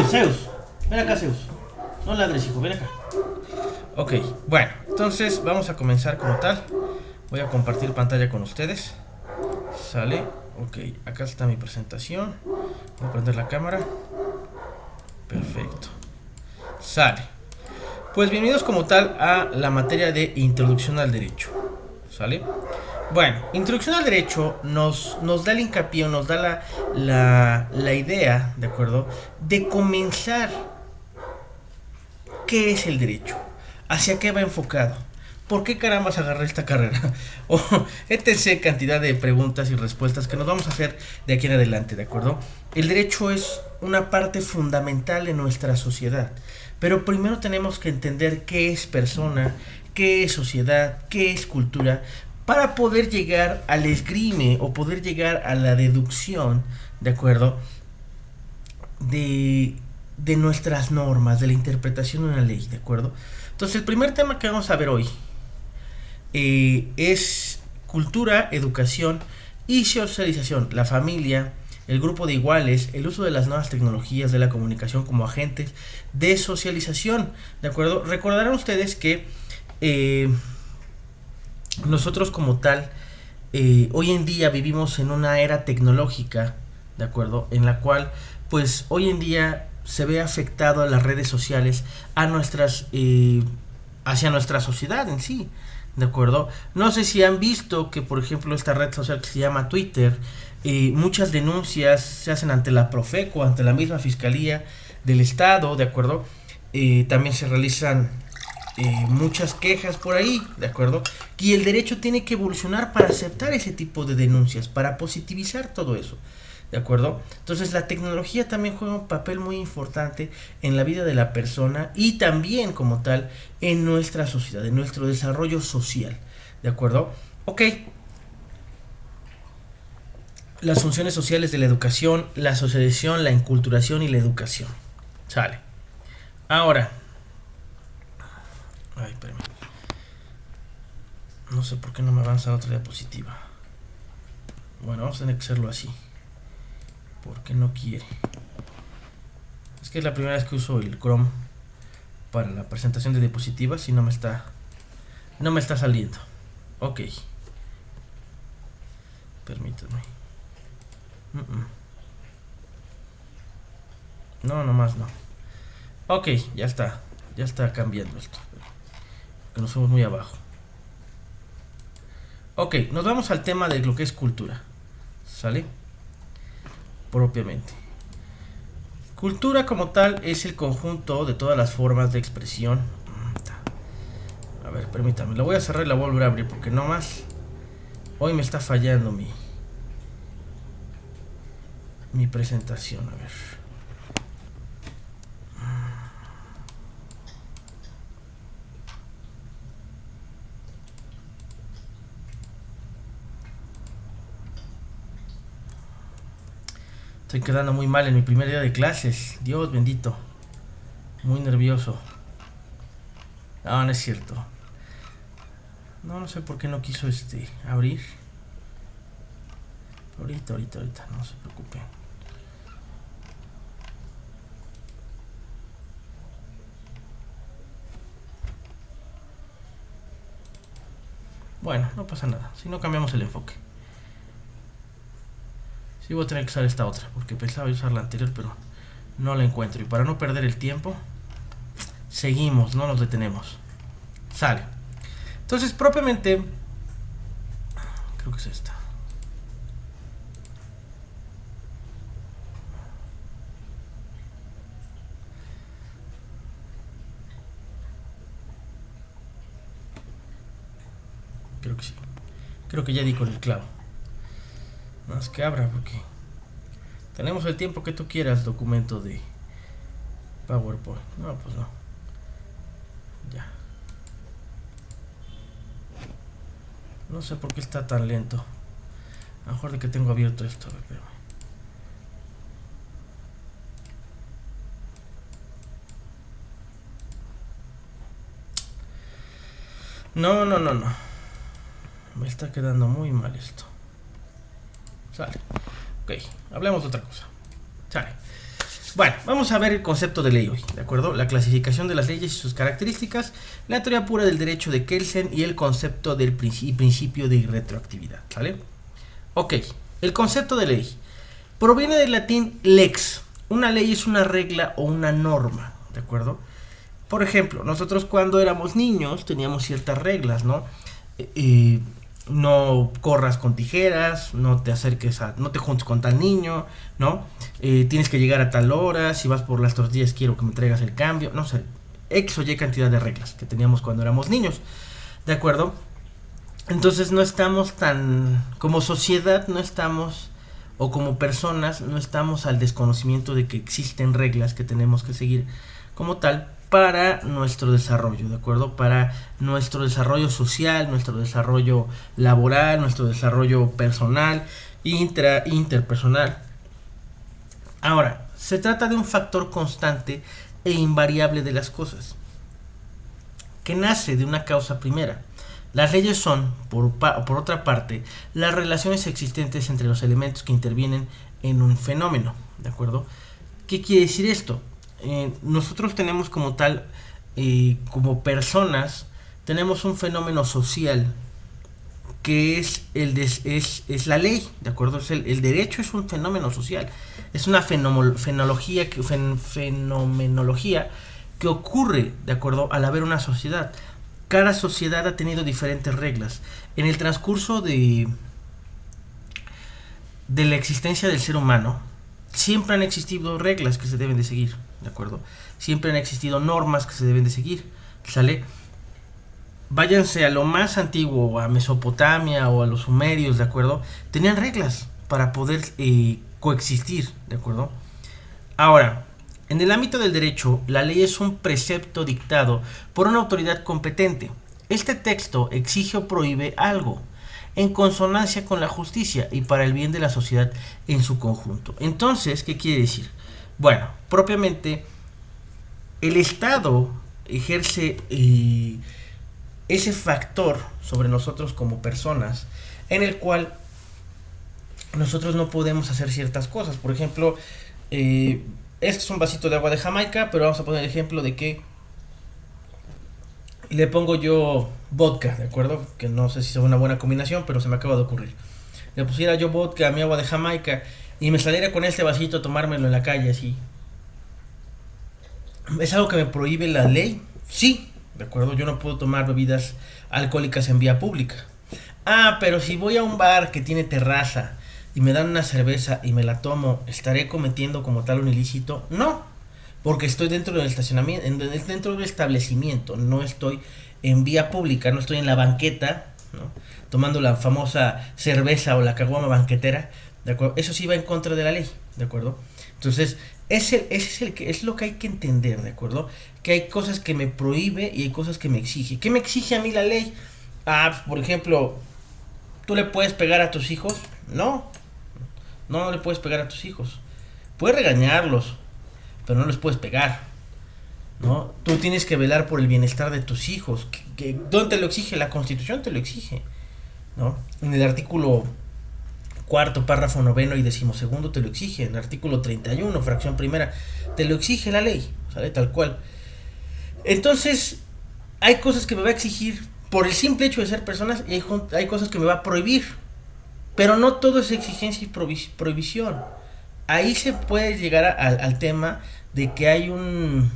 Zeus. Ven acá, Zeus. No ladres, hijo, ven acá. Ok, bueno, entonces vamos a comenzar como tal. Voy a compartir pantalla con ustedes. Sale. Ok, acá está mi presentación. Voy a prender la cámara. Perfecto. Sale. Pues bienvenidos como tal a la materia de Introducción al Derecho. ¿Sale? Bueno, Introducción al Derecho nos da el hincapié, nos da la idea, ¿de acuerdo? De comenzar. ¿Qué es el derecho? ¿Hacia qué va enfocado? ¿Por qué carambas agarré esta carrera? O etc. cantidad de preguntas y respuestas que nos vamos a hacer de aquí en adelante, ¿de acuerdo? El derecho es una parte fundamental en nuestra sociedad. Pero primero tenemos que entender qué es persona, qué es sociedad, qué es cultura, para poder llegar al esgrime o poder llegar a la deducción, ¿de acuerdo? De nuestras normas, de la interpretación de una ley, ¿de acuerdo? Entonces el primer tema que vamos a ver hoy es cultura, educación y socialización, la familia, el grupo de iguales, el uso de las nuevas tecnologías de la comunicación como agentes de socialización, ¿de acuerdo? Recordarán ustedes que nosotros como tal, hoy en día vivimos en una era tecnológica, ¿de acuerdo? En la cual, pues, hoy en día se ve afectado a las redes sociales, a nuestras, hacia nuestra sociedad en sí, ¿de acuerdo? No sé si han visto que, por ejemplo, esta red social que se llama Twitter, muchas denuncias se hacen ante la Profeco, ante la misma Fiscalía del Estado, ¿de acuerdo? También se realizan muchas quejas por ahí, ¿de acuerdo? Y el derecho tiene que evolucionar para aceptar ese tipo de denuncias, para positivizar todo eso, ¿de acuerdo? Entonces la tecnología también juega un papel muy importante en la vida de la persona y también como tal en nuestra sociedad, en nuestro desarrollo social, ¿de acuerdo? Ok. Las funciones sociales de la educación, la socialización, la inculturación y la educación. Sale. Ahora. Ay, espérame. No sé por qué no me avanza otra diapositiva. Bueno, vamos a tener que hacerlo así. Porque no quiere. Es que es la primera vez que uso el Chrome para la presentación de diapositivas y no me está saliendo. Ok. Permítanme. No, nomás no. Ok, ya está cambiando esto. Que nos fuimos muy abajo. Ok, nos vamos al tema de lo que es cultura. ¿Sale? Propiamente. Cultura como tal es el conjunto de todas las formas de expresión. A ver, permítame, la voy a cerrar y la voy a volver a abrir porque no más. Hoy me está fallando mi presentación. A ver. Estoy quedando muy mal en mi primer día de clases. Dios bendito. Muy nervioso. No, no es cierto. No sé por qué no quiso abrir. Ahorita, no se preocupe. Bueno, no pasa nada. Si no cambiamos el enfoque. Sí voy a tener que usar esta otra, porque pensaba usar la anterior, pero no la encuentro. Y para no perder el tiempo, seguimos, no nos detenemos. Sale. Entonces, propiamente, creo que es esta. Creo que sí. Creo que ya di con el clavo. Más que abra porque tenemos el tiempo que tú quieras, documento de PowerPoint. No, pues no. Ya. No sé por qué está tan lento. A lo mejor de que tengo abierto esto. Pero... No. Me está quedando muy mal esto. Sale. Ok, hablemos de otra cosa. Sale. Bueno, vamos a ver el concepto de ley hoy, ¿de acuerdo? La clasificación de las leyes y sus características, la teoría pura del derecho de Kelsen y el concepto del principio de irretroactividad, ¿sale? Ok, el concepto de ley proviene del latín lex. Una ley es una regla o una norma, ¿de acuerdo? Por ejemplo, nosotros cuando éramos niños teníamos ciertas reglas, ¿no? No corras con tijeras, no te juntes con tal niño, ¿no? Tienes que llegar a tal hora, si vas por las tortillas quiero que me traigas el cambio, no sé, X o Y cantidad de reglas que teníamos cuando éramos niños, ¿de acuerdo? Entonces no estamos como sociedad no estamos, o como personas no estamos al desconocimiento de que existen reglas que tenemos que seguir como tal para nuestro desarrollo, ¿de acuerdo? Para nuestro desarrollo social, nuestro desarrollo laboral, nuestro desarrollo personal, interpersonal. Ahora, se trata de un factor constante e invariable de las cosas, que nace de una causa primera. Las leyes son, por otra parte, las relaciones existentes entre los elementos que intervienen en un fenómeno, ¿de acuerdo? ¿Qué quiere decir esto? Nosotros tenemos como tal, como personas, tenemos un fenómeno social que es la ley, ¿de acuerdo? El derecho es un fenómeno social, es una fenomenología que ocurre, ¿de acuerdo? Al haber una sociedad. Cada sociedad ha tenido diferentes reglas. En el transcurso de la existencia del ser humano, siempre han existido reglas que se deben de seguir, ¿de acuerdo? Siempre han existido normas que se deben de seguir, ¿sale? Váyanse a lo más antiguo, a Mesopotamia o a los sumerios, ¿de acuerdo? Tenían reglas para poder coexistir, ¿de acuerdo? Ahora, en el ámbito del derecho, la ley es un precepto dictado por una autoridad competente. Este texto exige o prohíbe algo en consonancia con la justicia y para el bien de la sociedad en su conjunto. Entonces, ¿qué quiere decir? Bueno, propiamente, el Estado ejerce ese factor sobre nosotros como personas, en el cual nosotros no podemos hacer ciertas cosas. Por ejemplo, este es un vasito de agua de Jamaica, pero vamos a poner el ejemplo de que le pongo yo vodka, ¿de acuerdo? Que no sé si es una buena combinación, pero se me acaba de ocurrir. Le pusiera yo vodka a mi agua de Jamaica y me saliera con este vasito a tomármelo en la calle así. ¿Es algo que me prohíbe la ley? Sí, ¿de acuerdo? Yo no puedo tomar bebidas alcohólicas en vía pública. Ah, pero si voy a un bar que tiene terraza y me dan una cerveza y me la tomo, ¿estaré cometiendo como tal un ilícito? No, porque estoy dentro del estacionamiento, dentro del establecimiento, no estoy en vía pública, no estoy en la banqueta, ¿no? Tomando la famosa cerveza o la caguama banquetera, ¿de acuerdo? Eso sí va en contra de la ley, ¿de acuerdo? Entonces, ese es lo que hay que entender, ¿de acuerdo? Que hay cosas que me prohíbe y hay cosas que me exige. ¿Qué me exige a mí la ley? Ah, por ejemplo, ¿tú le puedes pegar a tus hijos? No. No le puedes pegar a tus hijos. Puedes regañarlos, pero no les puedes pegar, ¿no? Tú tienes que velar por el bienestar de tus hijos. ¿Dónde te lo exige? La Constitución te lo exige, ¿no? En el artículo 4º, párrafo 9º y 12º te lo exige. En el artículo 31, fracción primera, te lo exige la ley, ¿sale? Tal cual. Entonces, hay cosas que me va a exigir por el simple hecho de ser personas y hay cosas que me va a prohibir. Pero no todo es exigencia y prohibición. Ahí se puede llegar al tema de que hay un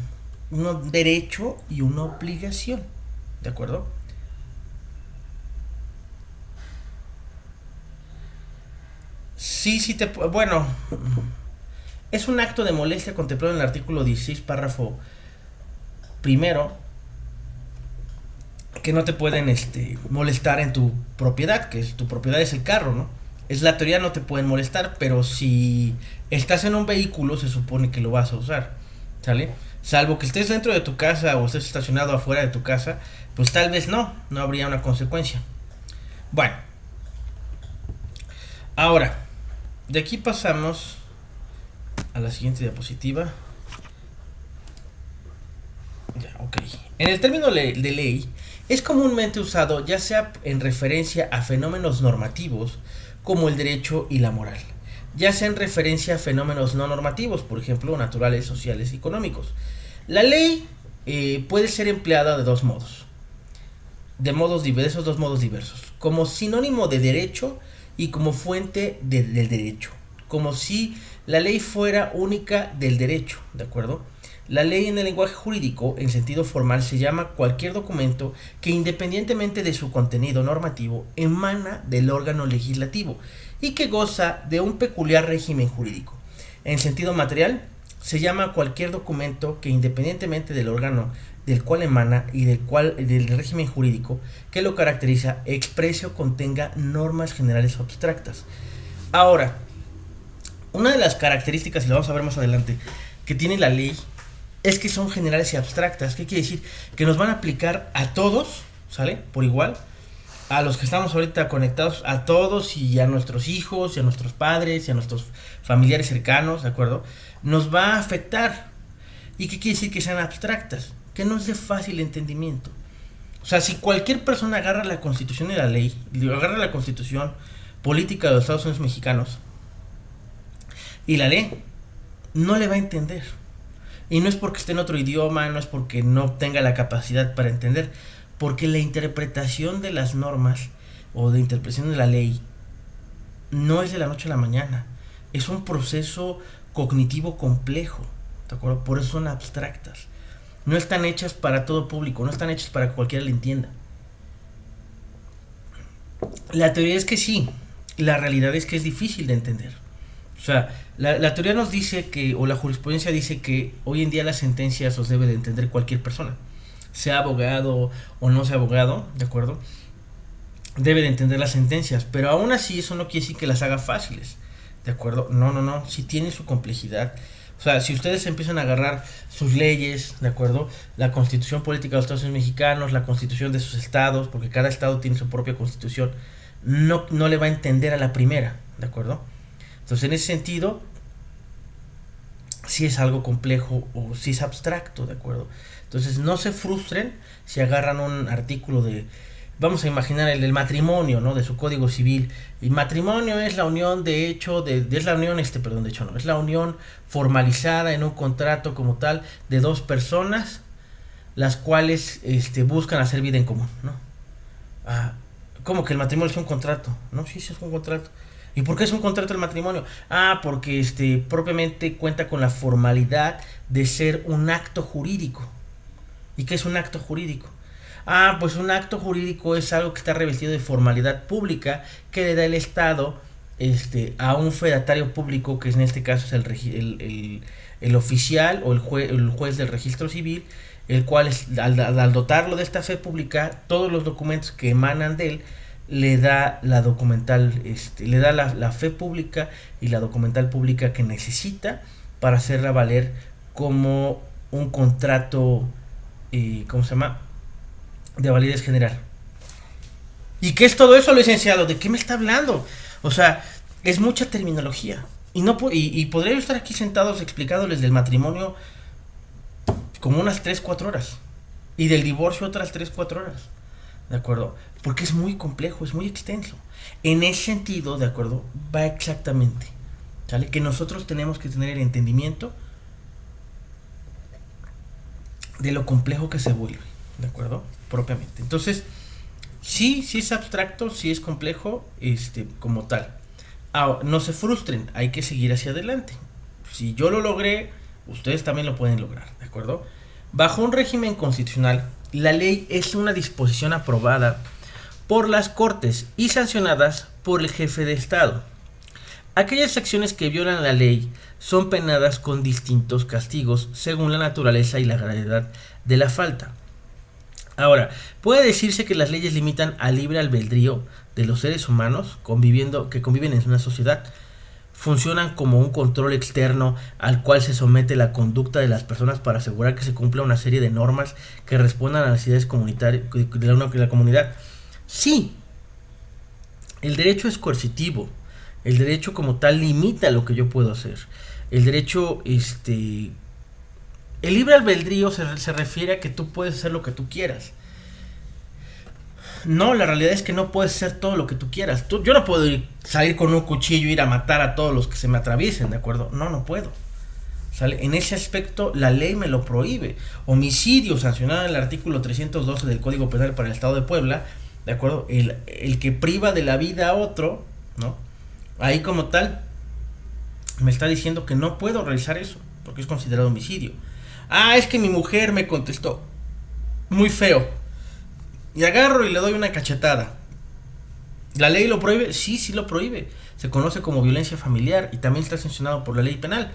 derecho y una obligación, ¿de acuerdo? Bueno, es un acto de molestia contemplado en el artículo 16, párrafo primero, que no te pueden molestar en tu propiedad, que tu propiedad es el carro, ¿no? Es la teoría, no te pueden molestar, pero si estás en un vehículo se supone que lo vas a usar, ¿sale? Salvo que estés dentro de tu casa o estés estacionado afuera de tu casa, pues tal vez no habría una consecuencia. Bueno, ahora, de aquí pasamos a la siguiente diapositiva. Ya, ok. En el término de ley, es comúnmente usado ya sea en referencia a fenómenos normativos como el derecho y la moral. ya sea en referencia a fenómenos no normativos, por ejemplo, naturales, sociales y económicos. La ley puede ser empleada de dos modos, de esos dos modos diversos, como sinónimo de derecho y como fuente del derecho, como si la ley fuera única del derecho, ¿de acuerdo? La ley en el lenguaje jurídico, en sentido formal, se llama cualquier documento que independientemente de su contenido normativo, emana del órgano legislativo y que goza de un peculiar régimen jurídico. En sentido material, se llama cualquier documento que independientemente del órgano del cual emana y del régimen jurídico que lo caracteriza, exprese o contenga normas generales o abstractas. Ahora, una de las características, y lo vamos a ver más adelante, que tiene la ley es que son generales y abstractas. ¿Qué quiere decir? Que nos van a aplicar a todos, ¿sale? Por igual, a los que estamos ahorita conectados, a todos y a nuestros hijos, y a nuestros padres, y a nuestros familiares cercanos, ¿de acuerdo? Nos va a afectar. ¿Y qué quiere decir que sean abstractas? Que no es de fácil entendimiento. O sea, si cualquier persona agarra la Constitución y la ley, agarra la Constitución política de los Estados Unidos mexicanos y la lee, no le va a entender. Y no es porque esté en otro idioma, no es porque no tenga la capacidad para entender, porque la interpretación de las normas o de interpretación de la ley no es de la noche a la mañana. Es un proceso cognitivo complejo, ¿de acuerdo? Por eso son abstractas. No están hechas para todo público, no están hechas para que cualquiera le entienda. La teoría es que sí, la realidad es que es difícil de entender. O sea, la teoría nos dice que, o la jurisprudencia dice que hoy en día las sentencias los debe de entender cualquier persona, sea abogado o no sea abogado, ¿de acuerdo? Debe de entender las sentencias, pero aún así eso no quiere decir que las haga fáciles, ¿de acuerdo? No, sí tiene su complejidad. O sea, si ustedes empiezan a agarrar sus leyes, ¿de acuerdo? La Constitución Política de los Estados Unidos Mexicanos, la Constitución de sus estados, porque cada estado tiene su propia Constitución, no le va a entender a la primera, ¿de acuerdo? Entonces, en ese sentido, si es algo complejo o si es abstracto, ¿de acuerdo? Entonces, no se frustren si agarran un artículo de, vamos a imaginar el del matrimonio, ¿no? De su Código Civil. El matrimonio es la unión de hecho, es la unión, es la unión formalizada en un contrato como tal de dos personas, las cuales buscan hacer vida en común, ¿no? ¿Cómo que el matrimonio es un contrato? No, sí, es un contrato. ¿Y por qué es un contrato el matrimonio? Porque propiamente cuenta con la formalidad de ser un acto jurídico. ¿Y qué es un acto jurídico? Pues un acto jurídico es algo que está revestido de formalidad pública que le da el Estado a un fedatario público, que en este caso es el oficial o el juez del registro civil, el cual al dotarlo de esta fe pública, todos los documentos que emanan de él le da la documental, le da la fe pública y la documental pública que necesita para hacerla valer como un contrato, ¿cómo se llama?, de validez general. ¿Y qué es todo eso, licenciado? ¿De qué me está hablando? O sea, es mucha terminología. Y podría estar aquí sentados explicándoles del matrimonio como unas 3-4 horas. Y del divorcio otras 3-4 horas. ¿De acuerdo? Porque es muy complejo, es muy extenso. En ese sentido, ¿de acuerdo?, va exactamente, ¿sale? Que nosotros tenemos que tener el entendimiento de lo complejo que se vuelve, ¿de acuerdo? Propiamente. Entonces, sí es abstracto, sí es complejo, como tal. No se frustren, hay que seguir hacia adelante. Si yo lo logré, ustedes también lo pueden lograr, ¿de acuerdo? Bajo un régimen constitucional, la ley es una disposición aprobada por las Cortes y sancionadas por el jefe de Estado. Aquellas acciones que violan la ley son penadas con distintos castigos según la naturaleza y la gravedad de la falta. Ahora, puede decirse que las leyes limitan al libre albedrío de los seres humanos que conviven en una sociedad. Funcionan como un control externo al cual se somete la conducta de las personas para asegurar que se cumpla una serie de normas que respondan a las necesidades comunitarias de la comunidad. Sí, el derecho es coercitivo. El derecho como tal limita lo que yo puedo hacer. El derecho, el libre albedrío se refiere a que tú puedes hacer lo que tú quieras. No, la realidad es que no puedes ser todo lo que tú quieras. Yo no puedo salir con un cuchillo e ir a matar a todos los que se me atraviesen, ¿de acuerdo? No, no puedo. ¿Sale? En ese aspecto la ley me lo prohíbe. Homicidio sancionado en el artículo 312 del Código Penal para el Estado de Puebla, ¿de acuerdo? El que priva de la vida a otro, ¿no? Ahí como tal me está diciendo que no puedo realizar eso, porque es considerado homicidio. Ah, es que mi mujer me contestó muy feo. Y agarro y le doy una cachetada. ¿La ley lo prohíbe? Sí, sí lo prohíbe. Se conoce como violencia familiar y también está sancionado por la ley penal.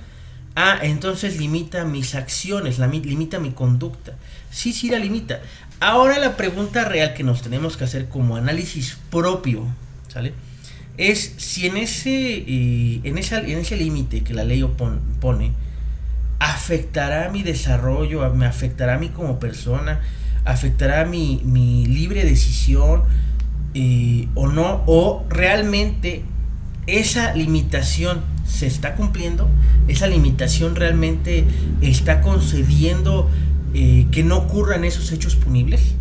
Ah, entonces limita mis acciones, limita mi conducta. Sí, sí la limita. Ahora la pregunta real que nos tenemos que hacer como análisis propio, ¿sale? Es si en ese límite que la ley pone, afectará mi desarrollo, me afectará a mí como persona, afectará mi libre decisión o no, o realmente esa limitación se está cumpliendo, esa limitación realmente está concediendo que no ocurran esos hechos punibles.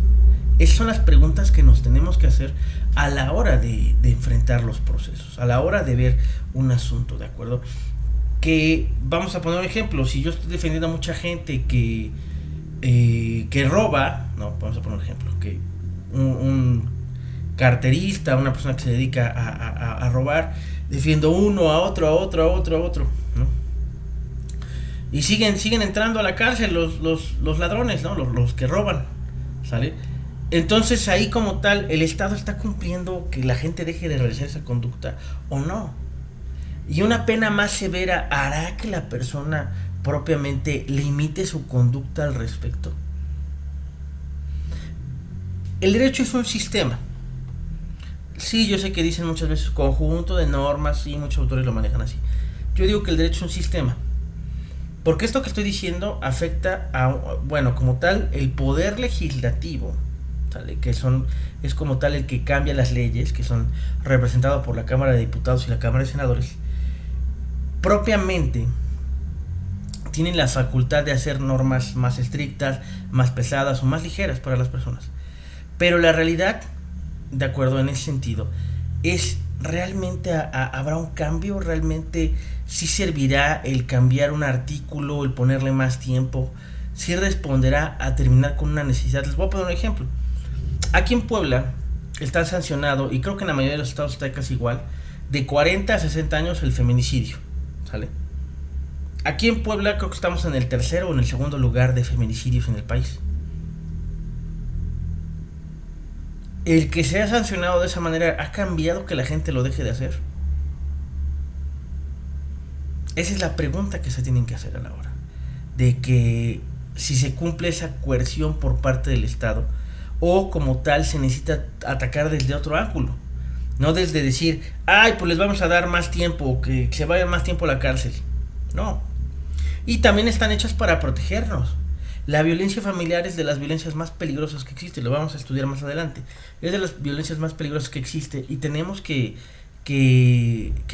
Esas son las preguntas que nos tenemos que hacer a la hora de enfrentar los procesos, a la hora de ver un asunto, ¿de acuerdo? Que vamos a poner un ejemplo, si yo estoy defendiendo a mucha gente que roba, no, vamos a poner un ejemplo, que un carterista, una persona que se dedica a robar, defiendo uno, a otro, ¿no? Y siguen entrando a la cárcel los ladrones, ¿no? Los que roban, ¿sale? Entonces ahí como tal, el Estado está cumpliendo que la gente deje de realizar esa conducta o no. Y una pena más severa hará que la persona propiamente limite su conducta al respecto. El derecho es un sistema. Sí, yo sé que dicen muchas veces conjunto de normas, sí, muchos autores lo manejan así. Yo digo que el derecho es un sistema. Porque esto que estoy diciendo afecta a, bueno, como tal, el poder legislativo, ¿sale? Que es como tal el que cambia las leyes, que son representados por la Cámara de Diputados y la Cámara de Senadores, propiamente tienen la facultad de hacer normas más estrictas, más pesadas o más ligeras para las personas. Pero la realidad, de acuerdo en ese sentido, es realmente habrá un cambio, realmente sí servirá el cambiar un artículo, el ponerle más tiempo, sí responderá a terminar con una necesidad. Les voy a poner un ejemplo. Aquí en Puebla está sancionado, y creo que en la mayoría de los estados está casi igual, de 40 a 60 años el feminicidio, ¿sale? Aquí en Puebla creo que estamos en el tercero o en el segundo lugar de feminicidios en el país. El que sea sancionado de esa manera ha cambiado que la gente lo deje de hacer. Esa es la pregunta que se tienen que hacer a la hora de que si se cumple esa coerción por parte del Estado o como tal se necesita atacar desde otro ángulo, no desde decir, ay, pues les vamos a dar más tiempo, que se vayan más tiempo a la cárcel. No. Y también están hechas para protegernos. La violencia familiar es de las violencias más peligrosas que existe, lo vamos a estudiar más adelante. Es de las violencias más peligrosas que existe y tenemos que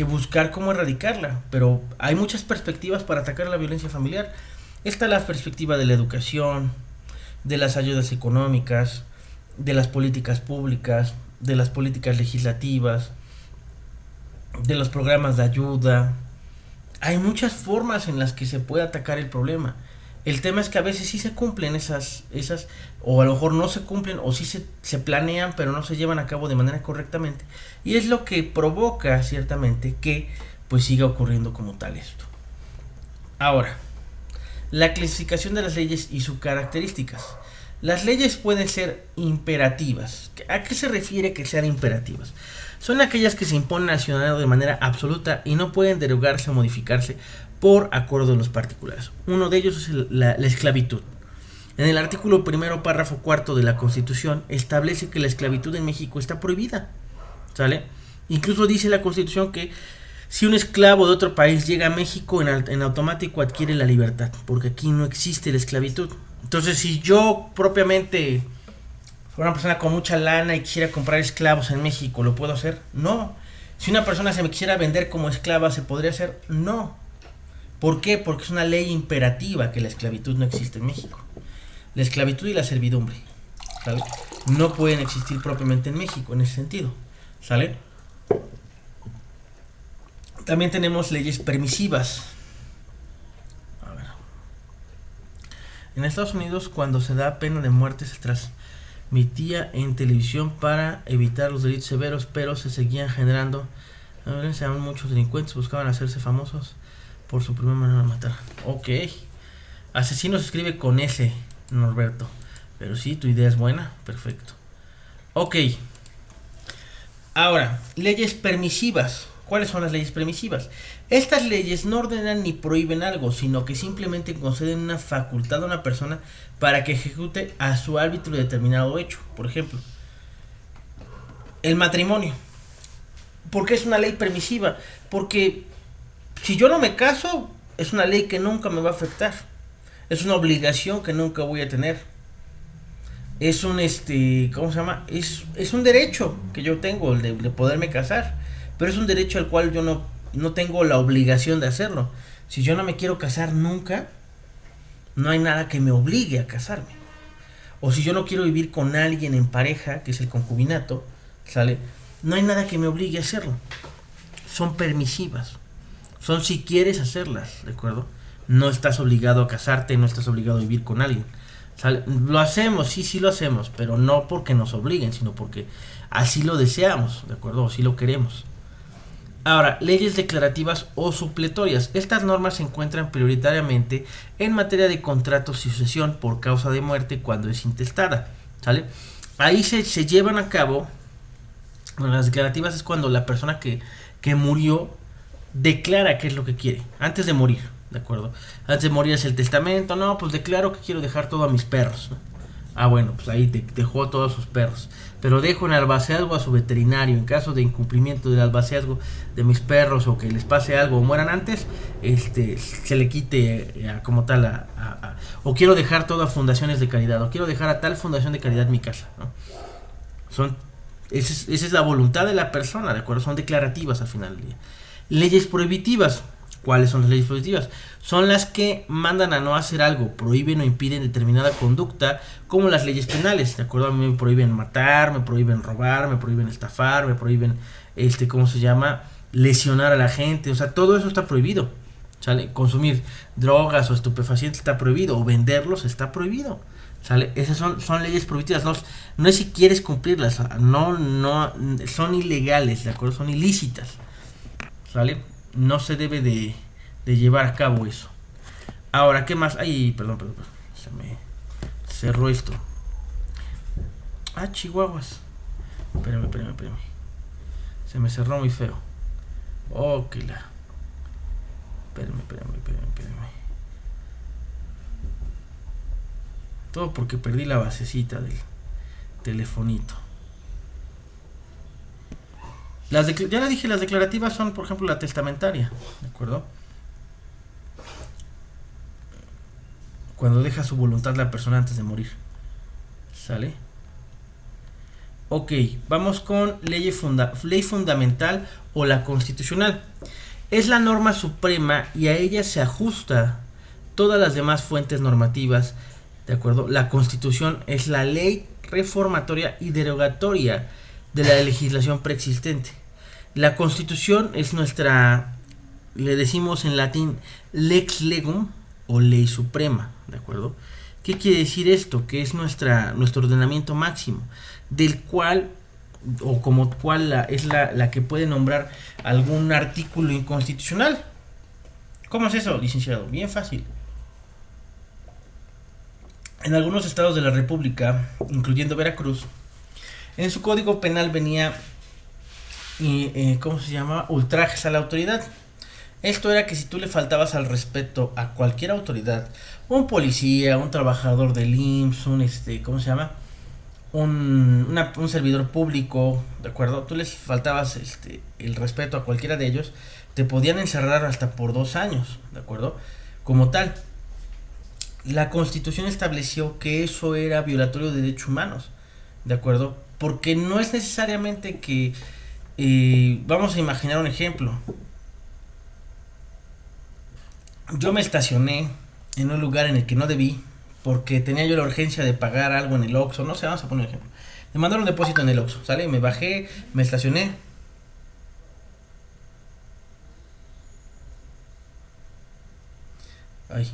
buscar cómo erradicarla. Pero hay muchas perspectivas para atacar la violencia familiar. Está la perspectiva de la educación, de las ayudas económicas, de las políticas públicas, de las políticas legislativas, de los programas de ayuda. Hay muchas formas en las que se puede atacar el problema. El tema es que a veces sí se cumplen esas o a lo mejor no se cumplen, o sí se planean, pero no se llevan a cabo de manera correctamente. Y es lo que provoca, ciertamente, que pues siga ocurriendo como tal esto. Ahora, la clasificación de las leyes y sus características. Las leyes pueden ser imperativas. ¿A qué se refiere que sean imperativas? Son aquellas que se imponen al ciudadano de manera absoluta y no pueden derogarse o modificarse por acuerdo de los particulares. Uno de ellos es la esclavitud. En el artículo primero, párrafo cuarto de la Constitución, establece que la esclavitud en México está prohibida, ¿sale? Incluso dice la Constitución que si un esclavo de otro país llega a México, en automático adquiere la libertad, porque aquí no existe la esclavitud. Entonces, si yo propiamente fuera una persona con mucha lana y quisiera comprar esclavos en México, ¿lo puedo hacer? No. Si una persona se me quisiera vender como esclava, ¿se podría hacer? No. ¿Por qué? Porque es una ley imperativa que la esclavitud no existe en México. La esclavitud y la servidumbre. ¿sale? No pueden existir propiamente en México en ese sentido, ¿sale? También tenemos leyes permisivas. A ver. En Estados Unidos, cuando se da pena de muerte, se transmitía en televisión para evitar los delitos severos, pero se seguían generando. Aún muchos delincuentes buscaban hacerse famosos por su primera manera de matar. Ok. Asesino se escribe con S, Norberto. Pero sí, tu idea es buena. Perfecto. Ok. Ahora, leyes permisivas. ¿Cuáles son las leyes permisivas? Estas leyes no ordenan ni prohíben algo, sino que simplemente conceden una facultad a una persona para que ejecute a su árbitro determinado hecho. Por ejemplo, el matrimonio. ¿Por qué es una ley permisiva? Porque si yo no me caso, es una ley que nunca me va a afectar. Es una obligación que nunca voy a tener. Es un ¿cómo se llama? Es un derecho que yo tengo, el de poderme casar. Pero es un derecho al cual yo no tengo la obligación de hacerlo. Si yo no me quiero casar nunca, no hay nada que me obligue a casarme. O si yo no quiero vivir con alguien en pareja, que es el concubinato, ¿sale? No hay nada que me obligue a hacerlo. Son permisivas. Son si quieres hacerlas, ¿de acuerdo? No estás obligado a casarte, no estás obligado a vivir con alguien. ¿Sale? Lo hacemos, sí lo hacemos, pero no porque nos obliguen, sino porque así lo deseamos, ¿de acuerdo? O así lo queremos. Ahora, leyes declarativas o supletorias. Estas normas se encuentran prioritariamente en materia de contratos y sucesión por causa de muerte cuando es intestada, ¿sale? Ahí se llevan a cabo. Bueno, las declarativas es cuando la persona que murió declara qué es lo que quiere antes de morir, ¿de acuerdo? Antes de morir es el testamento. No, pues declaro que quiero dejar todo a mis perros, ¿no? Ah, bueno, pues ahí dejó a todos sus perros. Pero dejo en albaceazgo a su veterinario. En caso de incumplimiento del albaceazgo de mis perros o que les pase algo o mueran antes, se le quite como tal o quiero dejar todo a fundaciones de caridad, o quiero dejar a tal fundación de caridad mi casa, ¿no? Esa es la voluntad de la persona, ¿de acuerdo? Son declarativas al final del día. Leyes prohibitivas. ¿Cuáles son las leyes prohibitivas? Son las que mandan a no hacer algo, prohíben o impiden determinada conducta, como las leyes penales, ¿de acuerdo? A mí me prohíben matar, me prohíben robar, me prohíben estafar, me prohíben, ¿cómo se llama? Lesionar a la gente, o sea, todo eso está prohibido, ¿sale? Consumir drogas o estupefacientes está prohibido, o venderlos está prohibido, ¿sale? Esas son leyes prohibitivas, no es si quieres cumplirlas, no, son ilegales, ¿de acuerdo? Son ilícitas, ¿sale? No se debe de llevar a cabo eso. Ahora, ¿qué más? Ay, perdón. Se me cerró esto. Ah, chihuahuas. Espérame. Se me cerró muy feo. Oh, que la. Espérame. Todo porque perdí la basecita del telefonito. Ya le dije, las declarativas son, por ejemplo, la testamentaria, ¿de acuerdo? Cuando deja su voluntad la persona antes de morir, ¿sale? Ok, vamos con ley fundamental o la constitucional. Es la norma suprema y a ella se ajusta todas las demás fuentes normativas, ¿de acuerdo? La Constitución es la ley reformatoria y derogatoria de la legislación preexistente. La Constitución es le decimos en latín lex legum o ley suprema, ¿de acuerdo? ¿Qué quiere decir esto? Que es nuestro ordenamiento máximo, del cual, o como cual es la que puede nombrar algún artículo inconstitucional. ¿Cómo es eso, licenciado? Bien fácil. En algunos estados de la República, incluyendo Veracruz, en su código penal venía ¿cómo se llama? Ultrajes a la autoridad. Esto era que si tú le faltabas al respeto a cualquier autoridad, un policía, un trabajador del IMSS, ¿cómo se llama? Un servidor público, ¿de acuerdo? Tú les faltabas el respeto a cualquiera de ellos, te podían encerrar hasta por 2 años, ¿de acuerdo? Como tal, la Constitución estableció que eso era violatorio de derechos humanos, ¿de acuerdo? Porque no es necesariamente que vamos a imaginar un ejemplo. Yo me estacioné en un lugar en el que no debí, porque tenía yo la urgencia de pagar algo en el Oxxo, no sé, vamos a poner un ejemplo. Me mandaron un depósito en el Oxxo, ¿sale? Me bajé, me estacioné. Ay.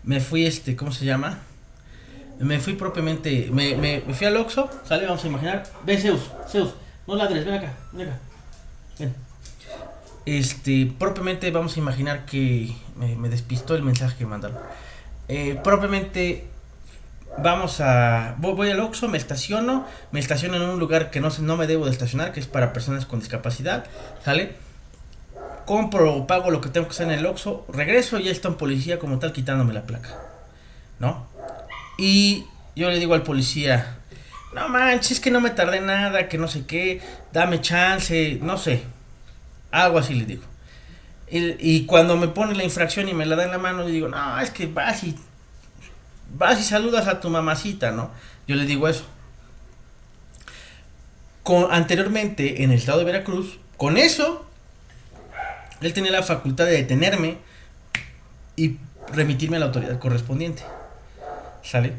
Me fui, ¿cómo se llama? Me fui propiamente, me fui al Oxxo, ¿sale? Vamos a imaginar. Ven, Zeus, no ladres, ven acá, ven. Propiamente vamos a imaginar que me despistó el mensaje que mandaron. Propiamente voy al Oxxo, me estaciono en un lugar que no me debo de estacionar, que es para personas con discapacidad, ¿sale? Compro, pago lo que tengo que hacer en el Oxxo, regreso y ya está un policía como tal quitándome la placa, ¿no? Y yo le digo al policía, no manches, que no me tardé nada, que no sé qué, dame chance, no sé, algo así le digo. Y cuando me pone la infracción y me la da en la mano, le digo, no, es que vas y saludas a tu mamacita, ¿no? Yo le digo eso. Anteriormente, en el estado de Veracruz, con eso, él tenía la facultad de detenerme y remitirme a la autoridad correspondiente. ¿Sale?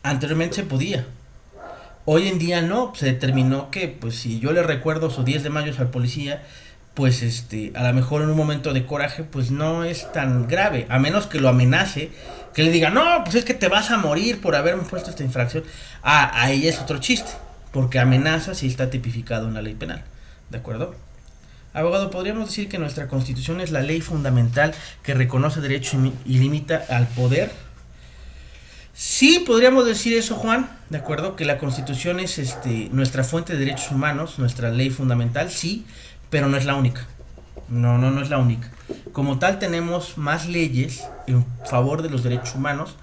Anteriormente se podía. Hoy en día no, se determinó que, pues, si yo le recuerdo su 10 de mayo al policía, pues, a lo mejor en un momento de coraje, pues no es tan grave, a menos que lo amenace, que le diga, no, pues es que te vas a morir por haberme puesto esta infracción. Ahí es otro chiste, porque amenaza sí está tipificado en la ley penal, ¿de acuerdo? Abogado, podríamos decir que nuestra Constitución es la ley fundamental que reconoce derechos y limita al poder. Sí, podríamos decir eso, Juan, de acuerdo, que la Constitución es nuestra fuente de derechos humanos, nuestra ley fundamental, sí, pero no es la única. No es la única. Como tal, tenemos más leyes en favor de los derechos humanos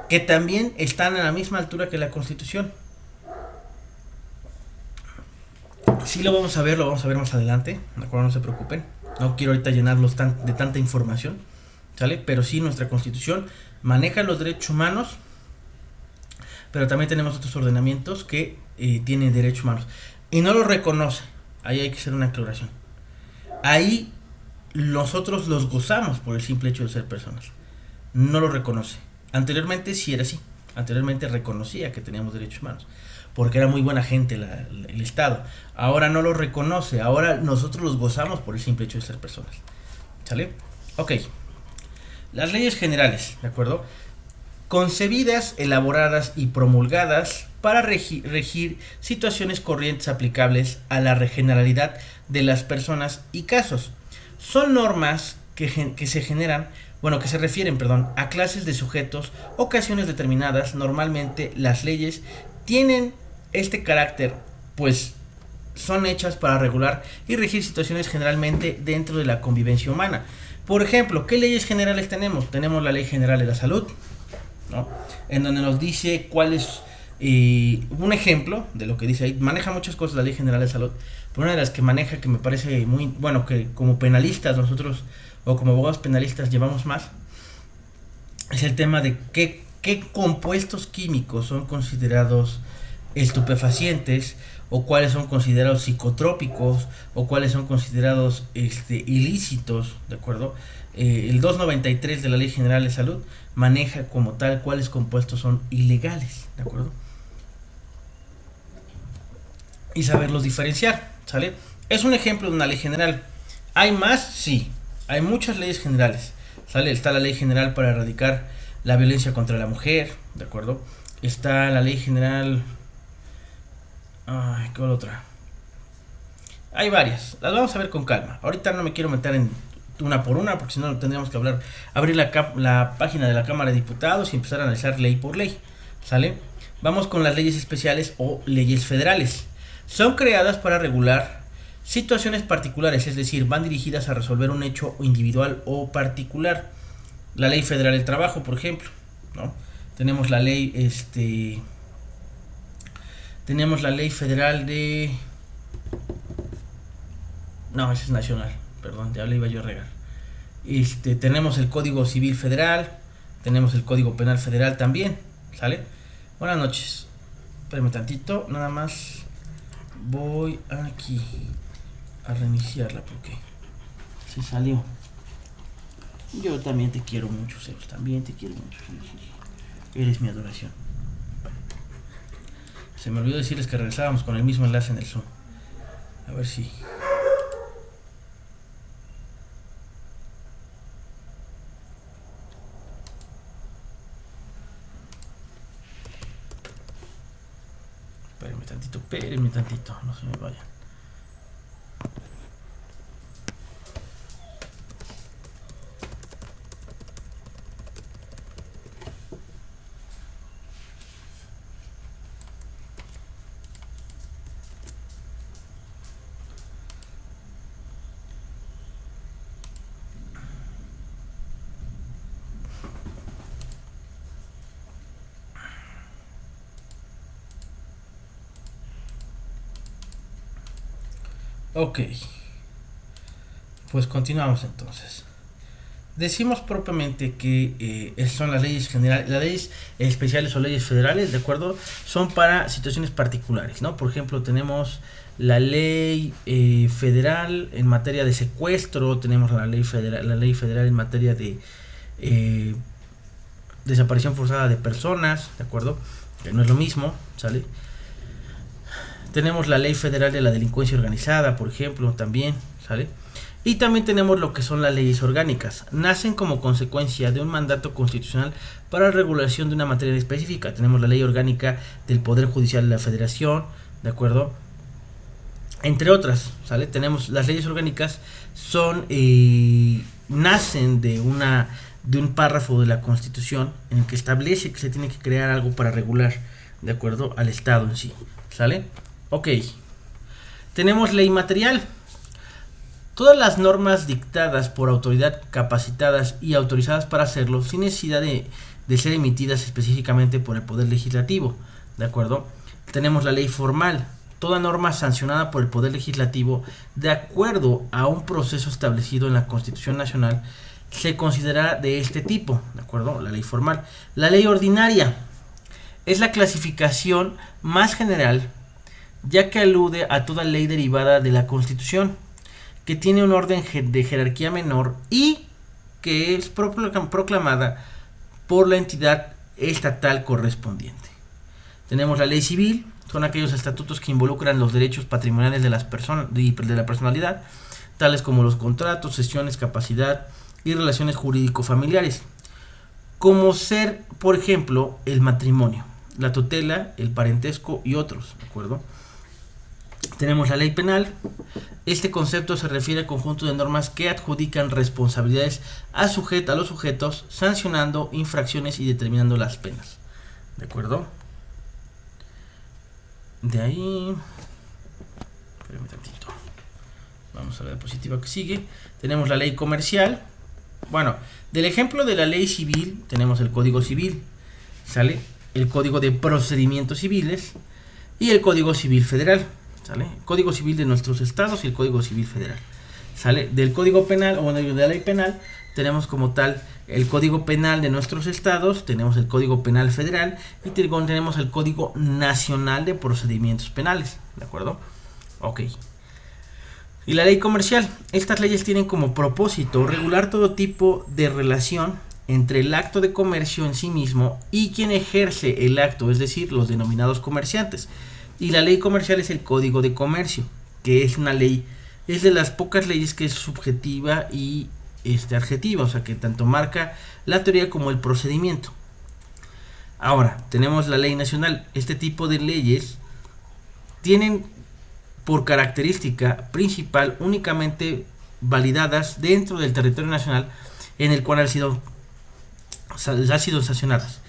que también están a la misma altura que la Constitución. Sí, lo vamos a ver más adelante, de acuerdo, no se preocupen. No quiero ahorita llenarlos de tanta información, ¿sale? Pero sí, nuestra Constitución maneja los derechos humanos, pero también tenemos otros ordenamientos que tienen derechos humanos y no los reconoce. Ahí hay que hacer una aclaración. Ahí nosotros los gozamos por el simple hecho de ser personas. No lo reconoce. Anteriormente sí era así. Anteriormente reconocía que teníamos derechos humanos, porque era muy buena gente el Estado. Ahora no lo reconoce. Ahora nosotros los gozamos por el simple hecho de ser personas. ¿Sale? Ok. Las leyes generales, ¿de acuerdo? Concebidas, elaboradas y promulgadas para regir situaciones corrientes aplicables a la generalidad de las personas y casos. Son normas que se generan, que se refieren, a clases de sujetos, ocasiones determinadas. Normalmente las leyes tienen este carácter, pues son hechas para regular y regir situaciones generalmente dentro de la convivencia humana. Por ejemplo, ¿qué leyes generales tenemos? Tenemos la Ley General de la Salud, ¿no? En donde nos dice cuál es un ejemplo de lo que dice ahí. Maneja muchas cosas la Ley General de Salud, pero una de las que maneja, que me parece muy bueno, que como penalistas nosotros, o como abogados penalistas, llevamos más, es el tema de qué compuestos químicos son considerados estupefacientes, o cuáles son considerados psicotrópicos, o cuáles son considerados ilícitos, ¿de acuerdo? El 293 de la Ley General de Salud maneja como tal cuáles compuestos son ilegales, ¿de acuerdo? Y saberlos diferenciar, ¿sale? Es un ejemplo de una ley general. ¿Hay más? Sí, hay muchas leyes generales, ¿sale? Está la Ley General para erradicar la violencia contra la mujer, ¿de acuerdo? Está la Ley General... Ay, ¿cuál otra? Hay varias, las vamos a ver con calma. Ahorita no me quiero meter en una por una, porque si no tendríamos que abrir la página de la Cámara de Diputados y empezar a analizar ley por ley, ¿sale? Vamos con las leyes especiales o leyes federales. Son creadas para regular situaciones particulares, es decir, van dirigidas a resolver un hecho individual o particular. La Ley Federal del Trabajo, por ejemplo, ¿no? Tenemos la ley, tenemos la Ley Federal de... No, esa es nacional, perdón, ya le iba yo a regar. Tenemos el Código Civil Federal, tenemos el Código Penal Federal también, ¿sale? Buenas noches. Espérame tantito, nada más voy aquí a reiniciarla porque se salió. Yo también te quiero mucho, Zeus. También te quiero mucho. Eres mi adoración. Bueno, se me olvidó decirles que regresábamos con el mismo enlace en el Zoom. A ver si... Espérenme tantito, no se me vayan. Ok, pues continuamos entonces. Decimos propiamente que son las leyes generales, las leyes especiales o leyes federales, ¿de acuerdo? Son para situaciones particulares, ¿no? Por ejemplo, tenemos la ley federal en materia de secuestro, tenemos la ley federal en materia de desaparición forzada de personas, ¿de acuerdo? Que no es lo mismo, ¿sale? Tenemos la ley federal de la delincuencia organizada, por ejemplo, también, ¿sale? Y también tenemos lo que son las leyes orgánicas. Nacen como consecuencia de un mandato constitucional para la regulación de una materia específica. Tenemos la ley orgánica del Poder Judicial de la Federación, ¿de acuerdo? Entre otras, ¿sale? Tenemos las leyes orgánicas, nacen de un párrafo de la Constitución en el que establece que se tiene que crear algo para regular, ¿de acuerdo?, al Estado en sí, ¿sale? Ok, tenemos ley material. Todas las normas dictadas por autoridad capacitadas y autorizadas para hacerlo sin necesidad de ser emitidas específicamente por el Poder Legislativo, ¿de acuerdo? Tenemos la ley formal. Toda norma sancionada por el Poder Legislativo de acuerdo a un proceso establecido en la Constitución Nacional se considera de este tipo, ¿de acuerdo? La ley formal. La ley ordinaria es la clasificación más general, ya que alude a toda ley derivada de la Constitución, que tiene un orden de jerarquía menor y que es proclamada por la entidad estatal correspondiente. Tenemos la ley civil, son aquellos estatutos que involucran los derechos patrimoniales de las personas de la personalidad, tales como los contratos, cesiones, capacidad y relaciones jurídico-familiares, como ser, por ejemplo, el matrimonio, la tutela, el parentesco y otros, ¿de acuerdo? Tenemos la ley penal. Este concepto se refiere al conjunto de normas que adjudican responsabilidades a los sujetos, sancionando infracciones y determinando las penas, ¿de acuerdo? De ahí, espérame tantito, vamos a la diapositiva que sigue. Tenemos la ley comercial. Bueno, del ejemplo de la ley civil tenemos el Código Civil, ¿sale? El Código de Procedimientos Civiles y el Código Civil Federal, ¿sale? El Código Civil de nuestros estados y el Código Civil Federal, ¿sale? Del Código Penal, o bueno, de la ley penal, tenemos como tal el Código Penal de nuestros estados, tenemos el Código Penal Federal y tenemos el Código Nacional de Procedimientos Penales, ¿de acuerdo? Ok. Y la ley comercial. Estas leyes tienen como propósito regular todo tipo de relación entre el acto de comercio en sí mismo y quien ejerce el acto, es decir, los denominados comerciantes. Y la ley comercial es el Código de Comercio, que es una ley, es de las pocas leyes que es subjetiva y adjetiva, o sea que tanto marca la teoría como el procedimiento. Ahora, tenemos la ley nacional. Este tipo de leyes tienen por característica principal únicamente validadas dentro del territorio nacional en el cual han sido sancionadas.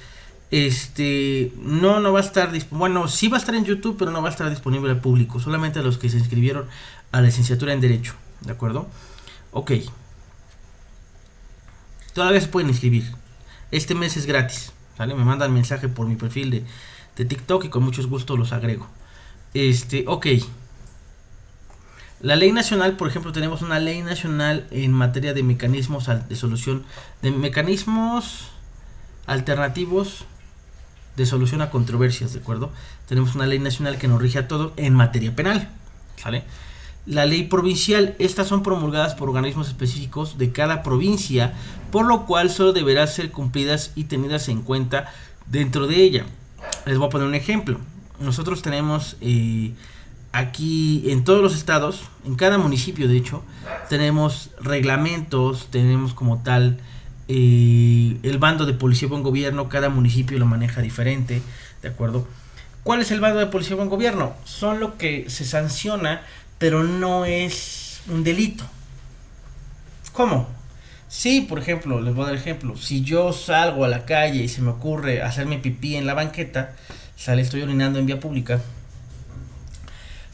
No va a estar bueno, sí va a estar en YouTube, pero no va a estar disponible al público, solamente a los que se inscribieron a la licenciatura en Derecho, ¿de acuerdo? Ok. Todavía se pueden inscribir. Este mes es gratis, ¿vale? Me mandan mensaje por mi perfil de TikTok y con mucho gusto los agrego. Ok. La ley nacional, por ejemplo, tenemos una ley nacional en materia de mecanismos de solución, de mecanismos alternativos de solución a controversias, ¿de acuerdo? Tenemos una ley nacional que nos rige a todo en materia penal, ¿sale? la ley provincial. Estas son promulgadas por organismos específicos de cada provincia, por lo cual solo deberán ser cumplidas y tenidas en cuenta dentro de ella. Les voy a poner un ejemplo. Nosotros tenemos aquí en todos los estados, en cada municipio de hecho, tenemos reglamentos, tenemos como tal el bando de policía y buen gobierno. Cada municipio lo maneja diferente, ¿de acuerdo? ¿Cuál es el bando de policía y buen gobierno? Son lo que se sanciona, pero no es un delito. ¿Cómo? Sí, por ejemplo, les voy a dar ejemplo. Si yo salgo a la calle y se me ocurre hacerme pipí en la banqueta, estoy orinando en vía pública,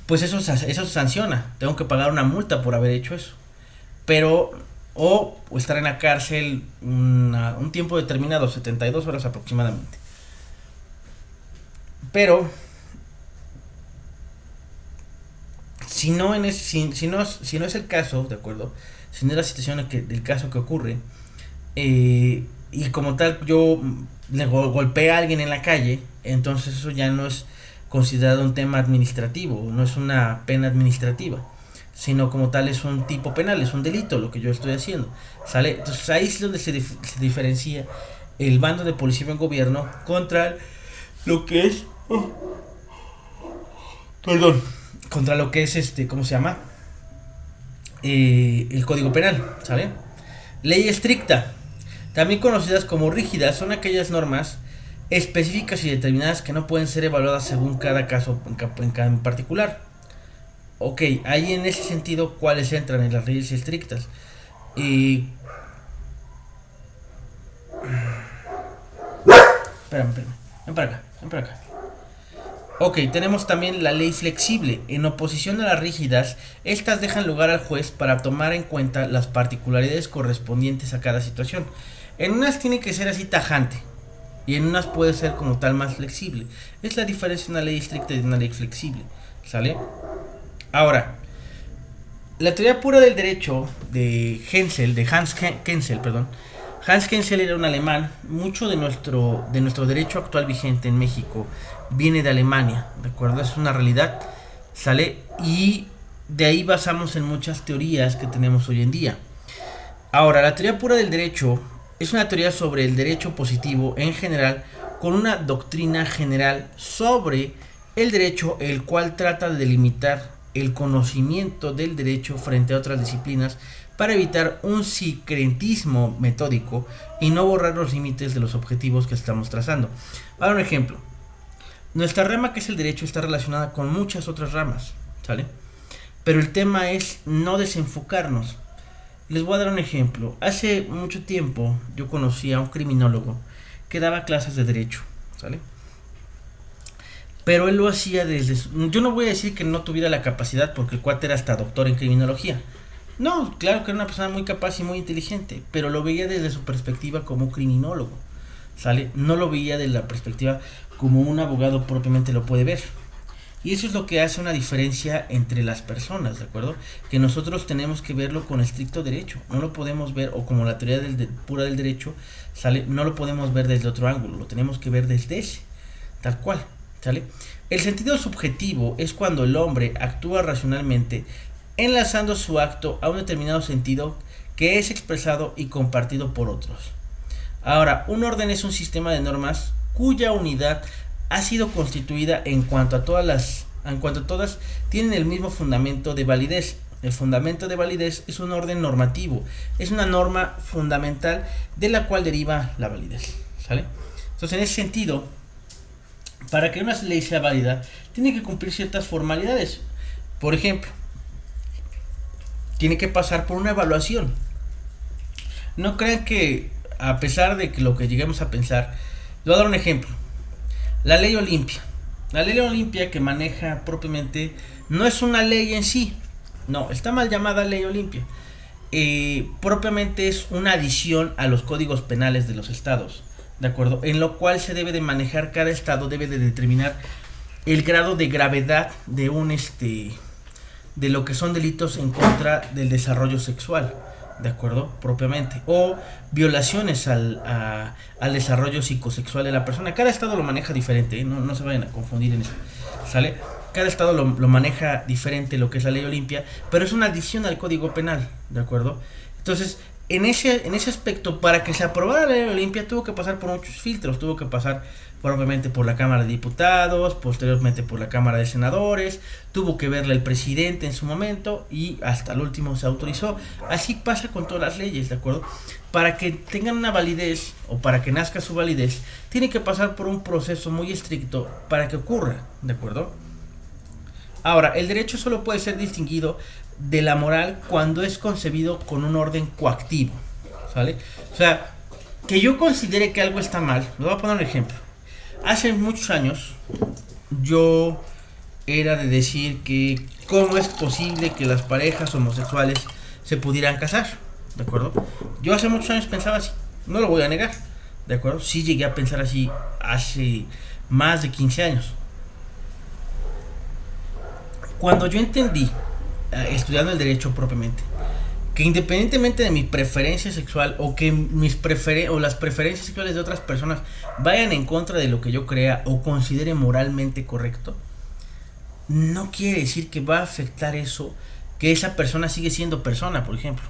pues eso se sanciona. Tengo que pagar una multa por haber hecho eso. Pero, o estar en la cárcel un tiempo determinado, 72 horas aproximadamente. Pero si no es el caso, ¿de acuerdo? Si no es la situación del caso que ocurre, y como tal yo le golpeé a alguien en la calle, entonces eso ya no es considerado un tema administrativo, no es una pena administrativa, sino como tal es un tipo penal, es un delito lo que yo estoy haciendo, ¿sale? Entonces ahí es donde se diferencia el bando de policía en gobierno contra lo que es contra lo que es ¿cómo se llama? El Código Penal, ¿sale? Ley estricta, también conocidas como rígidas, son aquellas normas específicas y determinadas que no pueden ser evaluadas según cada caso en particular. Ok, ahí en ese sentido, ¿cuáles entran en las leyes estrictas? Espérame, ven para acá. Ok, tenemos también la ley flexible. En oposición a las rígidas, estas dejan lugar al juez para tomar en cuenta las particularidades correspondientes a cada situación. En unas tiene que ser así tajante, y en unas puede ser como tal más flexible. Es la diferencia de una ley estricta y de una ley flexible, ¿sale? Ahora, la teoría pura del derecho de Hans Kelsen, perdón. Hans Kelsen era un alemán. Mucho de nuestro derecho actual vigente en México viene de Alemania, ¿de acuerdo? Es una realidad, ¿sale? Y de ahí basamos en muchas teorías que tenemos hoy en día. Ahora, la teoría pura del derecho es una teoría sobre el derecho positivo en general, con una doctrina general sobre el derecho, el cual trata de delimitar el conocimiento del derecho frente a otras disciplinas para evitar un sincretismo metódico y no borrar los límites de los objetivos que estamos trazando. Para un ejemplo, nuestra rama, que es el derecho, está relacionada con muchas otras ramas, ¿sale? Pero el tema es no desenfocarnos. Les voy a dar un ejemplo. Hace mucho tiempo yo conocí a un criminólogo que daba clases de derecho, ¿sale? Pero él lo hacía yo no voy a decir que no tuviera la capacidad, porque el cuate era hasta doctor en criminología. No, claro que era una persona muy capaz y muy inteligente, pero lo veía desde su perspectiva como criminólogo, ¿sale? No lo veía desde la perspectiva como un abogado propiamente lo puede ver. Y eso es lo que hace una diferencia entre las personas, ¿de acuerdo? Que nosotros tenemos que verlo con estricto derecho. No lo podemos ver, o como la teoría pura del derecho, ¿sale? No lo podemos ver desde otro ángulo, lo tenemos que ver desde ese, tal cual, ¿sale? El sentido subjetivo es cuando el hombre actúa racionalmente, enlazando su acto a un determinado sentido que es expresado y compartido por otros. Ahora, un orden es un sistema de normas cuya unidad ha sido constituida en cuanto a todas tienen el mismo fundamento de validez. El fundamento de validez es un orden normativo, es una norma fundamental de la cual deriva la validez, ¿sale? Entonces, en ese sentido, para que una ley sea válida, tiene que cumplir ciertas formalidades. Por ejemplo, tiene que pasar por una evaluación. No crean que, a pesar de que lo que lleguemos a pensar, les voy a dar un ejemplo. La ley Olimpia. La ley Olimpia, que maneja propiamente, no es una ley en sí. No, está mal llamada ley Olimpia. Propiamente es una adición a los códigos penales de los estados, ¿de acuerdo? En lo cual se debe de manejar, cada estado debe de determinar el grado de gravedad de de lo que son delitos en contra del desarrollo sexual, ¿de acuerdo? Propiamente, o violaciones al desarrollo psicosexual de la persona. Cada estado lo maneja diferente, ¿eh? No se vayan a confundir en eso, ¿sale? Cada estado lo maneja diferente lo que es la ley Olimpia, pero es una adición al Código Penal, ¿de acuerdo? Entonces, en ese aspecto, para que se aprobara la ley Olimpia, tuvo que pasar por muchos filtros, tuvo que pasar probablemente por la Cámara de Diputados, posteriormente por la Cámara de Senadores, tuvo que verla el presidente en su momento y hasta el último se autorizó. Así pasa con todas las leyes, ¿de acuerdo? Para que tengan una validez o para que nazca su validez, tiene que pasar por un proceso muy estricto para que ocurra, ¿de acuerdo? Ahora, el derecho solo puede ser distinguido de la moral cuando es concebido con un orden coactivo, ¿sale? O sea, que yo considere que algo está mal, le voy a poner un ejemplo. Hace muchos años, yo era de decir que cómo es posible que las parejas homosexuales se pudieran casar, ¿de acuerdo? Yo hace muchos años pensaba así, no lo voy a negar, ¿de acuerdo? Sí llegué a pensar así hace más de 15 años. Cuando yo entendí, estudiando el derecho propiamente, que independientemente de mi preferencia sexual o que las preferencias sexuales de otras personas vayan en contra de lo que yo crea o considere moralmente correcto, no quiere decir que va a afectar eso, que esa persona sigue siendo persona, por ejemplo.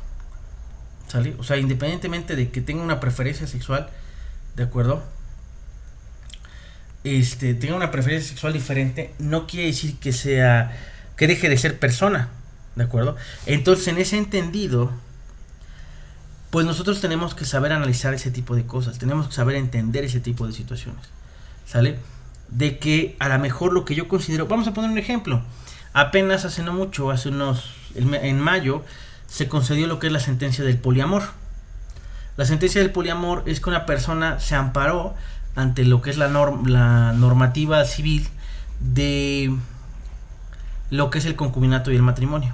¿Sale? O sea, independientemente de que tenga una preferencia sexual, ¿de acuerdo? Tenga una preferencia sexual diferente, no quiere decir que deje de ser persona, ¿de acuerdo? Entonces, en ese entendido, pues nosotros tenemos que saber analizar ese tipo de cosas, tenemos que saber entender ese tipo de situaciones, ¿sale? De que a lo mejor lo que yo considero, vamos a poner un ejemplo, apenas hace no mucho, en mayo, se concedió lo que es la sentencia del poliamor. La sentencia del poliamor es que una persona se amparó ante lo que es la normativa civil de lo que es el concubinato y el matrimonio.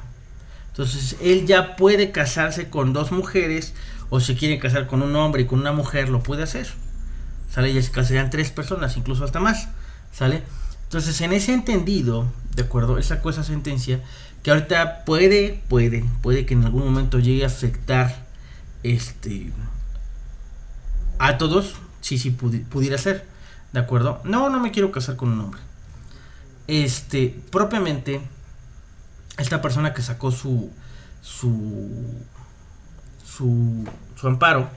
Entonces él ya puede casarse con dos mujeres, o si quiere casar con un hombre y con una mujer, lo puede hacer, ¿sale? Ya se casarían 3 personas, incluso hasta más, ¿sale? Entonces, en ese entendido, de acuerdo, él sacó esa sentencia que ahorita puede que en algún momento llegue a afectar a todos, sí pudiera ser, ¿de acuerdo? No me quiero casar con un hombre. Propiamente, esta persona que sacó su amparo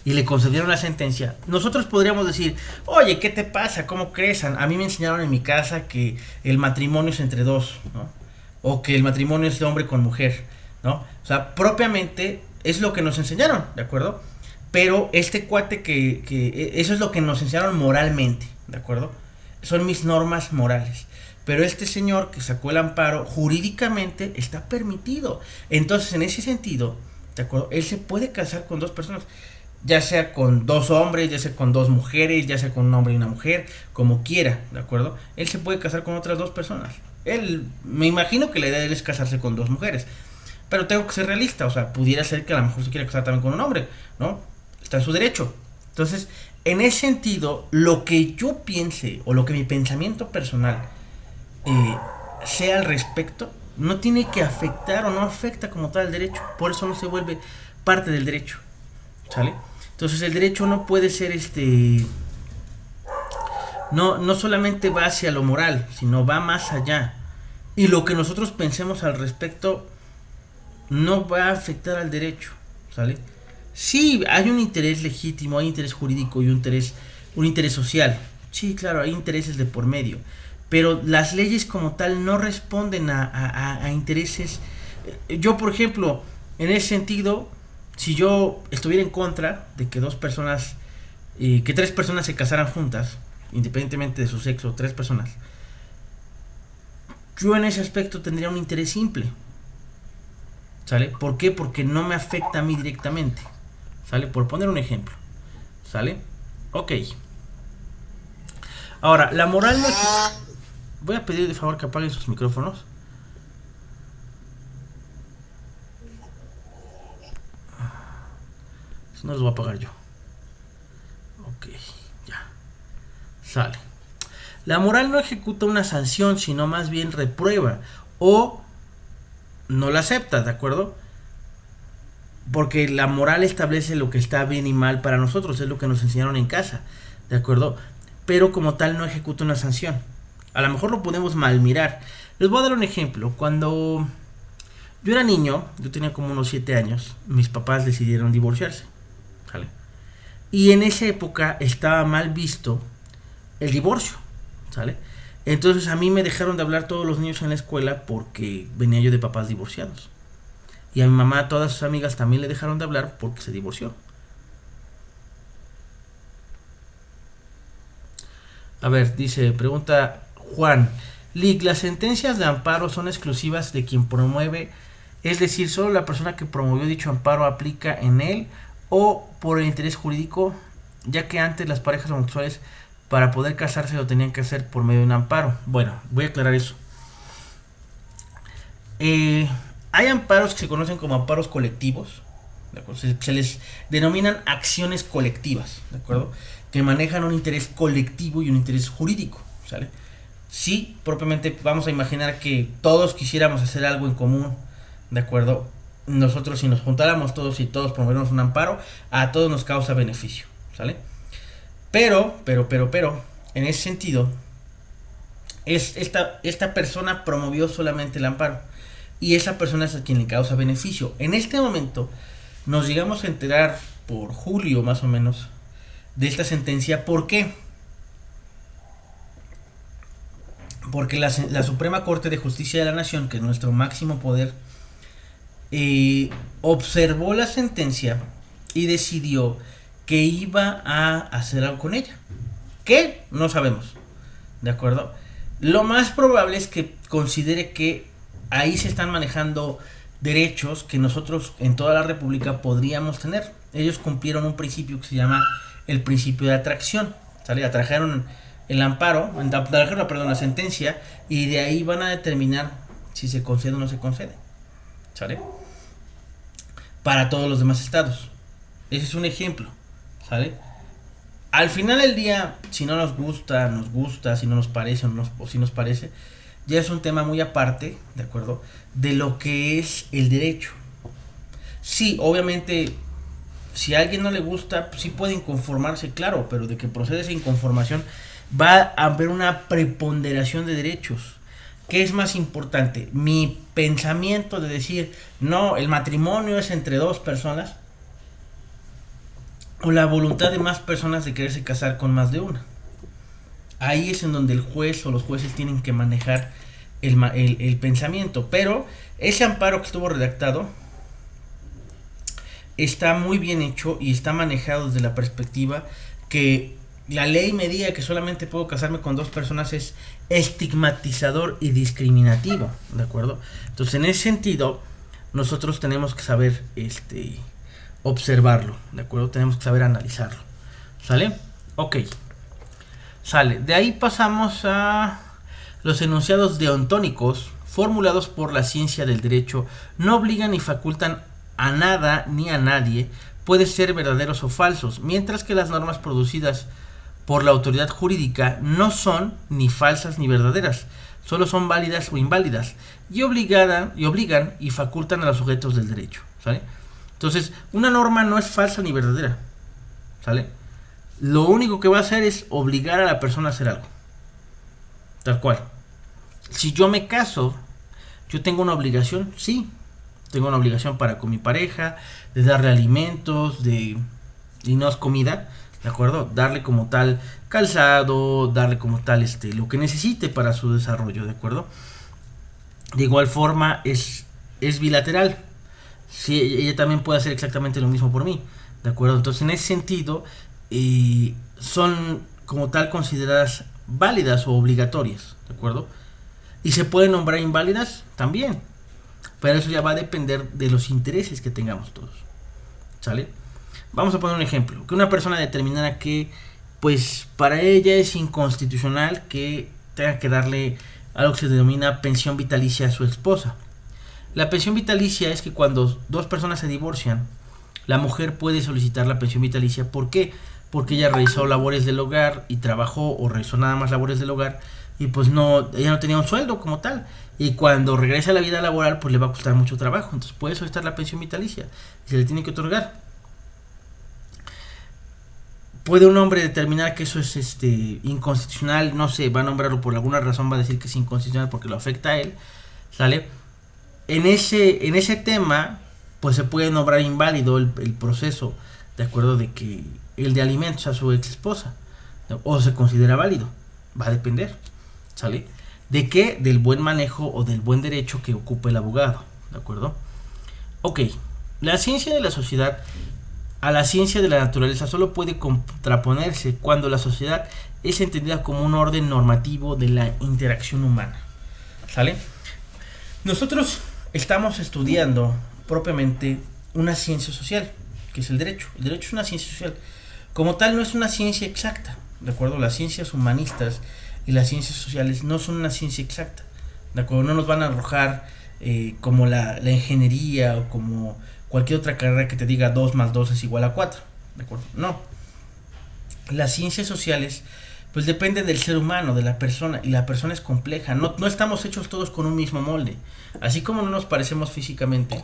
y le concedieron la sentencia, nosotros podríamos decir, oye, ¿qué te pasa? ¿Cómo crees? A mí me enseñaron en mi casa que el matrimonio es entre dos, ¿no? O que el matrimonio es de hombre con mujer, ¿no? O sea, propiamente es lo que nos enseñaron, ¿de acuerdo? Pero este cuate que eso es lo que nos enseñaron moralmente, ¿de acuerdo? Son mis normas morales. Pero este señor que sacó el amparo, jurídicamente está permitido. Entonces, en ese sentido, ¿de acuerdo? Él se puede casar con 2 personas, ya sea con 2 hombres, ya sea con 2 mujeres, ya sea con un hombre y una mujer, como quiera, ¿de acuerdo? Él se puede casar con otras 2 personas. Él, me imagino que la idea de él es casarse con 2 mujeres. Pero tengo que ser realista, o sea, pudiera ser que a lo mejor se quiera casar también con un hombre, ¿no? Está en su derecho. Entonces, en ese sentido, lo que yo piense o lo que mi pensamiento personal sea al respecto, no tiene que afectar o no afecta como tal el derecho. Por eso no se vuelve parte del derecho, ¿sale? Entonces el derecho no puede ser no solamente va hacia lo moral, sino va más allá. Y lo que nosotros pensemos al respecto no va a afectar al derecho, ¿sale? Sí, hay un interés legítimo, hay interés jurídico y un interés social. Sí, claro, hay intereses de por medio. Pero las leyes como tal no responden a intereses. Yo, por ejemplo, en ese sentido, si yo estuviera en contra de que 2 personas, que 3 personas se casaran juntas, independientemente de su sexo, 3 personas, yo en ese aspecto tendría un interés simple, ¿sale? ¿Por qué? Porque no me afecta a mí directamente, ¿sale? Por poner un ejemplo, ¿sale? Ok. Ahora, la moral no... Voy a pedir de favor que apaguen sus micrófonos. Eso no los voy a apagar yo. Ok, ya. Sale. La moral no ejecuta una sanción, sino más bien reprueba o no la acepta, ¿de acuerdo? Porque la moral establece lo que está bien y mal para nosotros, es lo que nos enseñaron en casa, ¿de acuerdo? Pero como tal no ejecuta una sanción. A lo mejor lo podemos mal mirar. Les voy a dar un ejemplo. Cuando yo era niño, yo tenía como unos 7 años, mis papás decidieron divorciarse. ¿Vale? Y en esa época estaba mal visto el divorcio. ¿Sale? Entonces a mí me dejaron de hablar todos los niños en la escuela porque venía yo de papás divorciados. Y a mi mamá, a todas sus amigas también le dejaron de hablar porque se divorció. A ver, dice, pregunta Juan. Lick, ¿las sentencias de amparo son exclusivas de quien promueve? Es decir, ¿solo la persona que promovió dicho amparo aplica en él o por el interés jurídico? Ya que antes las parejas homosexuales para poder casarse lo tenían que hacer por medio de un amparo. Bueno, voy a aclarar eso. Hay amparos que se conocen como amparos colectivos, ¿de acuerdo? Se les denominan acciones colectivas, ¿de acuerdo? Que manejan un interés colectivo y un interés jurídico, ¿sale? Sí, propiamente vamos a imaginar que todos quisiéramos hacer algo en común, ¿de acuerdo? Nosotros si nos juntáramos todos y todos promoviéramos un amparo, a todos nos causa beneficio, ¿sale? Pero, en ese sentido, esta persona promovió solamente el amparo y esa persona es a quien le causa beneficio. En este momento nos llegamos a enterar por julio más o menos de esta sentencia. ¿Por qué? Porque la Suprema Corte de Justicia de la Nación, que es nuestro máximo poder, observó la sentencia y decidió que iba a hacer algo con ella. ¿Qué? No sabemos. ¿De acuerdo? Lo más probable es que considere que ahí se están manejando derechos que nosotros en toda la República podríamos tener. Ellos cumplieron un principio que se llama el principio de atracción. ¿Sale? Atrajeron el amparo, perdón, la sentencia, y de ahí van a determinar si se concede o no se concede. ¿Sale? Para todos los demás estados. Ese es un ejemplo. ¿Sale? Al final del día, si no nos gusta, si no nos parece o si nos parece, ya es un tema muy aparte, ¿de acuerdo? De lo que es el derecho. Sí, obviamente, si a alguien no le gusta, sí puede inconformarse, claro, pero de que procede esa inconformación, va a haber una preponderación de derechos. ¿Qué es más importante? Mi pensamiento de decir, no, el matrimonio es entre dos personas, o la voluntad de más personas de quererse casar con más de una. Ahí es en donde el juez o los jueces tienen que manejar el pensamiento. Pero ese amparo que estuvo redactado está muy bien hecho y está manejado desde la perspectiva que la ley me diga que solamente puedo casarme con dos personas es estigmatizador y discriminativo, ¿de acuerdo? Entonces, en ese sentido, nosotros tenemos que saber observarlo, ¿de acuerdo? Tenemos que saber analizarlo. ¿Sale? Ok. Sale. De ahí pasamos a los enunciados deontónicos formulados por la ciencia del derecho no obligan ni facultan a nada ni a nadie, puede ser verdaderos o falsos, mientras que las normas producidas por la autoridad jurídica no son ni falsas ni verdaderas, solo son válidas o inválidas y obligan y facultan a los sujetos del derecho. ¿Sale? Entonces, una norma no es falsa ni verdadera, ¿sale? Lo único que va a hacer es obligar a la persona a hacer algo. Tal cual. Si yo me caso, yo tengo una obligación, sí. Tengo una obligación para con mi pareja, de darle alimentos, y no es comida, ¿de acuerdo? Darle como tal calzado, darle como tal lo que necesite para su desarrollo, ¿de acuerdo? De igual forma es bilateral. Sí, ella también puede hacer exactamente lo mismo por mí, ¿de acuerdo? Entonces, en ese sentido, son como tal consideradas válidas o obligatorias, ¿de acuerdo? Y se pueden nombrar inválidas también, pero eso ya va a depender de los intereses que tengamos todos, ¿sale? Vamos a poner un ejemplo, que una persona determinara que, pues, para ella es inconstitucional que tenga que darle algo que se denomina pensión vitalicia a su esposa. La pensión vitalicia es que cuando dos personas se divorcian, la mujer puede solicitar la pensión vitalicia. ¿Por qué? Porque ella realizó labores del hogar y trabajó o realizó nada más labores del hogar y pues ella no tenía un sueldo como tal. Y cuando regresa a la vida laboral, pues le va a costar mucho trabajo. Entonces puede solicitar la pensión vitalicia y se le tiene que otorgar. ¿Puede un hombre determinar que eso es inconstitucional? No sé, va a nombrarlo por alguna razón, va a decir que es inconstitucional porque lo afecta a él, ¿sale? En ese tema, pues se puede nombrar inválido el proceso, de acuerdo, de que el de alimentos a su ex esposa, o se considera válido, va a depender, ¿sale? ¿De qué? Del buen manejo o del buen derecho que ocupe el abogado, ¿de acuerdo? Ok, la ciencia de la sociedad a la ciencia de la naturaleza solo puede contraponerse cuando la sociedad es entendida como un orden normativo de la interacción humana, ¿sale? Nosotros estamos estudiando propiamente una ciencia social, que es el derecho. El derecho es una ciencia social. Como tal, no es una ciencia exacta, ¿de acuerdo? Las ciencias humanistas y las ciencias sociales no son una ciencia exacta, ¿de acuerdo? No nos van a arrojar como la ingeniería o como cualquier otra carrera que te diga 2 más 2 es igual a 4, ¿de acuerdo? No. Las ciencias sociales pues depende del ser humano, de la persona, y la persona es compleja. No estamos hechos todos con un mismo molde. Así como no nos parecemos físicamente,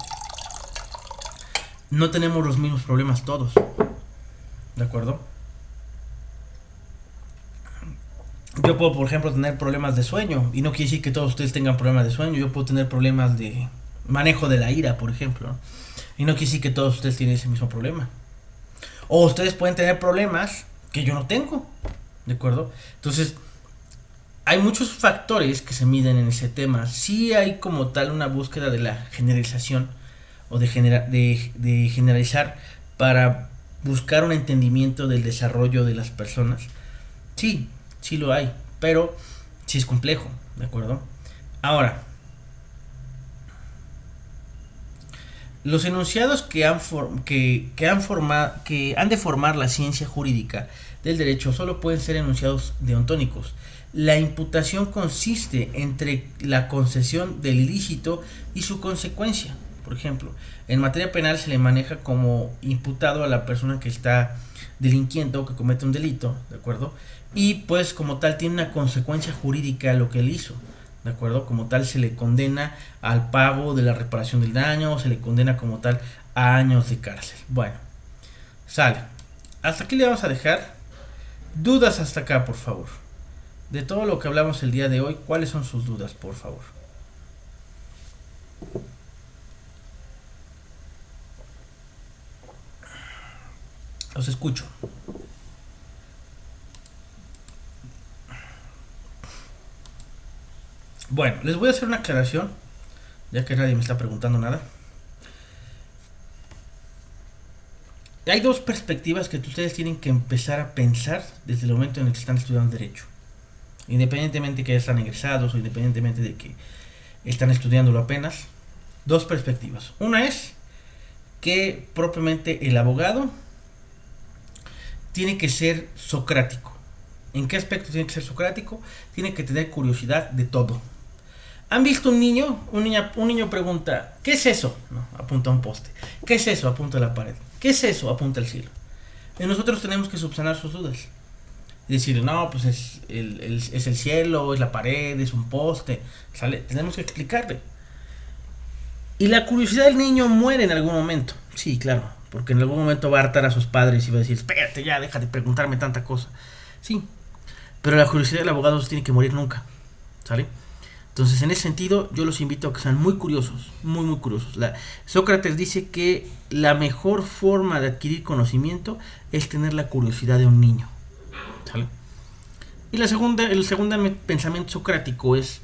no tenemos los mismos problemas todos, ¿de acuerdo? Yo puedo, por ejemplo, tener problemas de sueño, y no quiere decir que todos ustedes tengan problemas de sueño. Yo puedo tener problemas de manejo de la ira, por ejemplo, ¿no? Y no quiere decir que todos ustedes tienen ese mismo problema. O ustedes pueden tener problemas que yo no tengo, ¿de acuerdo? Entonces, hay muchos factores que se miden en ese tema. Sí hay como tal una búsqueda de la generalización o de generalizar para buscar un entendimiento del desarrollo de las personas. Sí, sí lo hay, pero sí es complejo, ¿de acuerdo? Ahora, los enunciados que han de formar la ciencia jurídica del derecho solo pueden ser enunciados deontónicos. La imputación consiste entre la concesión del ilícito y su consecuencia. Por ejemplo, en materia penal se le maneja como imputado a la persona que está delinquiendo o que comete un delito, ¿de acuerdo? Y pues como tal tiene una consecuencia jurídica a lo que él hizo, ¿de acuerdo? Como tal se le condena al pago de la reparación del daño, se le condena como tal a años de cárcel. Bueno, sale. Hasta aquí le vamos a dejar. Dudas hasta acá, por favor. De todo lo que hablamos el día de hoy, ¿cuáles son sus dudas, por favor? Los escucho. Bueno, les voy a hacer una aclaración, ya que nadie me está preguntando nada. Hay dos perspectivas que ustedes tienen que empezar a pensar desde el momento en el que están estudiando Derecho. Independientemente de que ya están egresados o independientemente de que están estudiándolo apenas. Dos perspectivas. Una es que propiamente el abogado tiene que ser socrático. ¿En qué aspecto tiene que ser socrático? Tiene que tener curiosidad de todo. ¿Han visto un niño? Un niño pregunta, ¿qué es eso? No, apunta a un poste. ¿Qué es eso? Apunta a la pared. ¿Qué es eso? Apunta al cielo. Y nosotros tenemos que subsanar sus dudas. Decir, no, pues es el cielo, es la pared, es un poste. ¿Sale? Tenemos que explicarle. Y la curiosidad del niño muere en algún momento. Sí, claro, porque en algún momento va a hartar a sus padres y va a decir, espérate ya, deja de preguntarme tanta cosa. Sí, pero la curiosidad del abogado no tiene que morir nunca. ¿Sale? Entonces, en ese sentido, yo los invito a que sean muy curiosos, muy curiosos. Sócrates dice que la mejor forma de adquirir conocimiento es tener la curiosidad de un niño. ¿Sale? Y el segundo pensamiento socrático es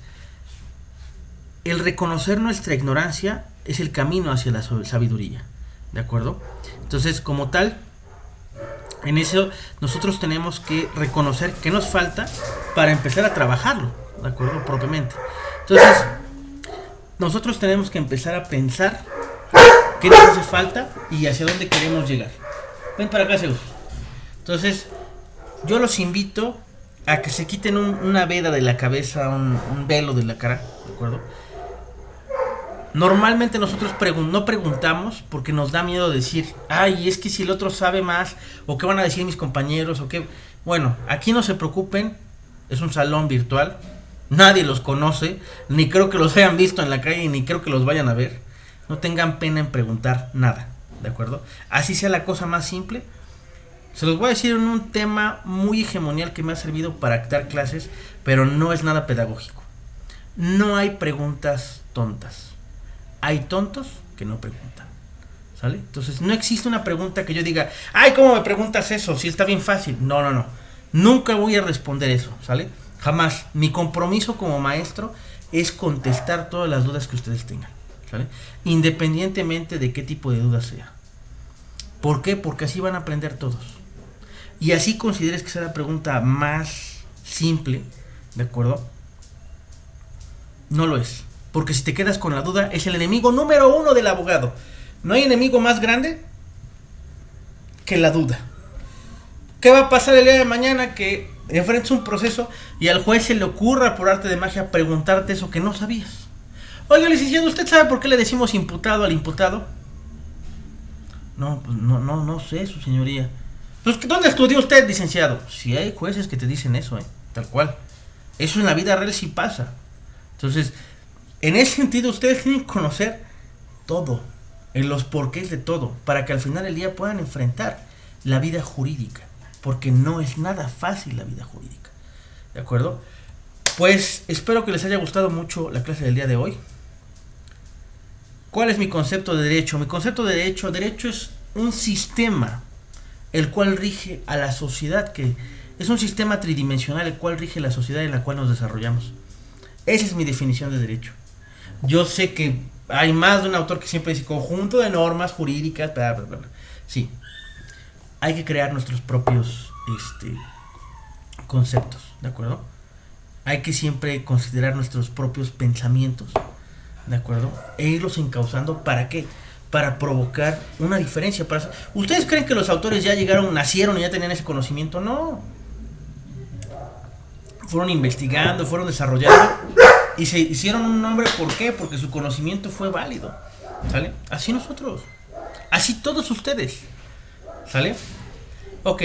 el reconocer nuestra ignorancia es el camino hacia la sabiduría. ¿De acuerdo? Entonces, como tal, en eso nosotros tenemos que reconocer qué nos falta para empezar a trabajarlo, ¿de acuerdo? Propiamente. Entonces, nosotros tenemos que empezar a pensar qué nos hace falta y hacia dónde queremos llegar. Ven para acá, Zeus. Entonces, yo los invito a que se quiten una venda de la cabeza, un velo de la cara, ¿de acuerdo? Normalmente nosotros no preguntamos porque nos da miedo decir, ay, es que si el otro sabe más, o qué van a decir mis compañeros, o qué. Bueno, aquí no se preocupen, es un salón virtual, nadie los conoce, ni creo que los hayan visto en la calle, ni creo que los vayan a ver. No tengan pena en preguntar nada, ¿de acuerdo? Así sea la cosa más simple, Se los voy a decir en un tema muy hegemonial que me ha servido para dar clases, pero no es nada pedagógico. No hay preguntas tontas. Hay tontos que no preguntan. ¿Sale? Entonces no existe una pregunta que yo diga, ay, ¿cómo me preguntas eso? Si está bien fácil. No, no, no. Nunca voy a responder eso, ¿sale? Jamás. Mi compromiso como maestro es contestar todas las dudas que ustedes tengan, ¿sale? Independientemente de qué tipo de duda sea. ¿Por qué? Porque así van a aprender todos. Y así consideres que sea la pregunta más simple, ¿de acuerdo? No lo es. Porque si te quedas con la duda, es el enemigo número 1 del abogado. No hay enemigo más grande que la duda. ¿Qué va a pasar el día de mañana que enfrentes un proceso y al juez se le ocurra por arte de magia preguntarte eso que no sabías? Oiga, licenciado, ¿usted sabe por qué le decimos imputado al imputado? No, pues no sé, su señoría. Pues, ¿dónde estudió usted, licenciado? Si hay jueces que te dicen eso, tal cual. Eso en la vida real sí pasa. Entonces, en ese sentido, ustedes tienen que conocer todo, en los porqués de todo, para que al final del día puedan enfrentar la vida jurídica, porque no es nada fácil la vida jurídica, ¿de acuerdo? Pues espero que les haya gustado mucho la clase del día de hoy. ¿Cuál es mi concepto de derecho? Mi concepto de derecho es un sistema el cual rige a la sociedad, que es un sistema tridimensional el cual rige la sociedad en la cual nos desarrollamos. Esa es mi definición de derecho. Yo sé que hay más de un autor que siempre dice conjunto de normas jurídicas, bla, bla, bla. Sí, hay que crear nuestros propios conceptos, ¿de acuerdo? Hay que siempre considerar nuestros propios pensamientos, ¿de acuerdo? E irlos encauzando, ¿para qué? Para provocar una diferencia. ¿Ustedes creen que los autores ya llegaron, nacieron y ya tenían ese conocimiento? No. Fueron investigando, fueron desarrollando y se hicieron un nombre. ¿Por qué? Porque su conocimiento fue válido, ¿sale? Así nosotros, así todos ustedes, ¿sale? Ok.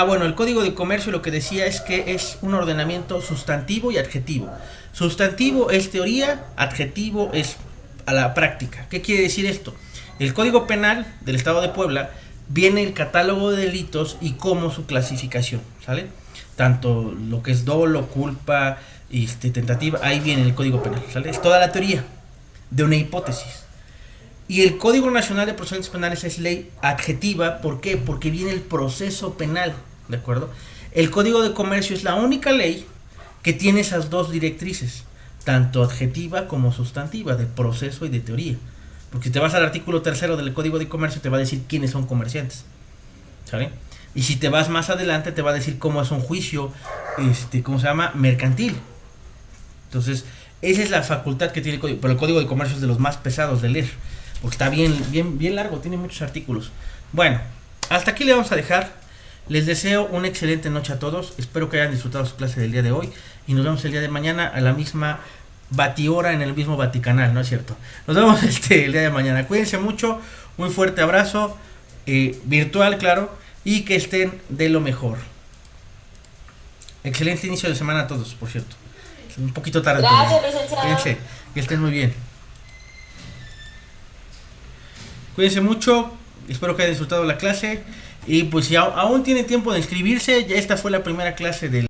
Bueno, el Código de Comercio lo que decía es que es un ordenamiento sustantivo y adjetivo. Sustantivo es teoría, adjetivo es a la práctica. ¿Qué quiere decir esto? El Código Penal del Estado de Puebla viene el catálogo de delitos y cómo su clasificación, ¿sale? Tanto lo que es dolo, culpa, tentativa, ahí viene el Código Penal, ¿sale? Es toda la teoría de una hipótesis. Y el Código Nacional de Procedimientos Penales es ley adjetiva. ¿Por qué? Porque viene el proceso penal, ¿de acuerdo? El Código de Comercio es la única ley que tiene esas dos directrices, tanto adjetiva como sustantiva, de proceso y de teoría. Porque si te vas al artículo 3 del Código de Comercio, te va a decir quiénes son comerciantes, ¿sale? Y si te vas más adelante, te va a decir cómo es un juicio, ¿cómo se llama? Mercantil. Entonces, esa es la facultad que tiene el Código. Pero el Código de Comercio es de los más pesados de leer, porque está bien largo, tiene muchos artículos. Bueno, hasta aquí le vamos a dejar. Les deseo una excelente noche a todos. Espero que hayan disfrutado su clase del día de hoy. Y nos vemos el día de mañana a la misma batihora en el mismo Vaticanal, ¿no es cierto? Nos vemos el día de mañana. Cuídense mucho. Un fuerte abrazo. Virtual, claro. Y que estén de lo mejor. Excelente inicio de semana a todos, por cierto. Un poquito tarde. Gracias, licenciado. Cuídense. Que estén muy bien. Cuídense mucho. Espero que hayan disfrutado la clase. Y pues si aún tienen tiempo de inscribirse, ya esta fue la primera clase del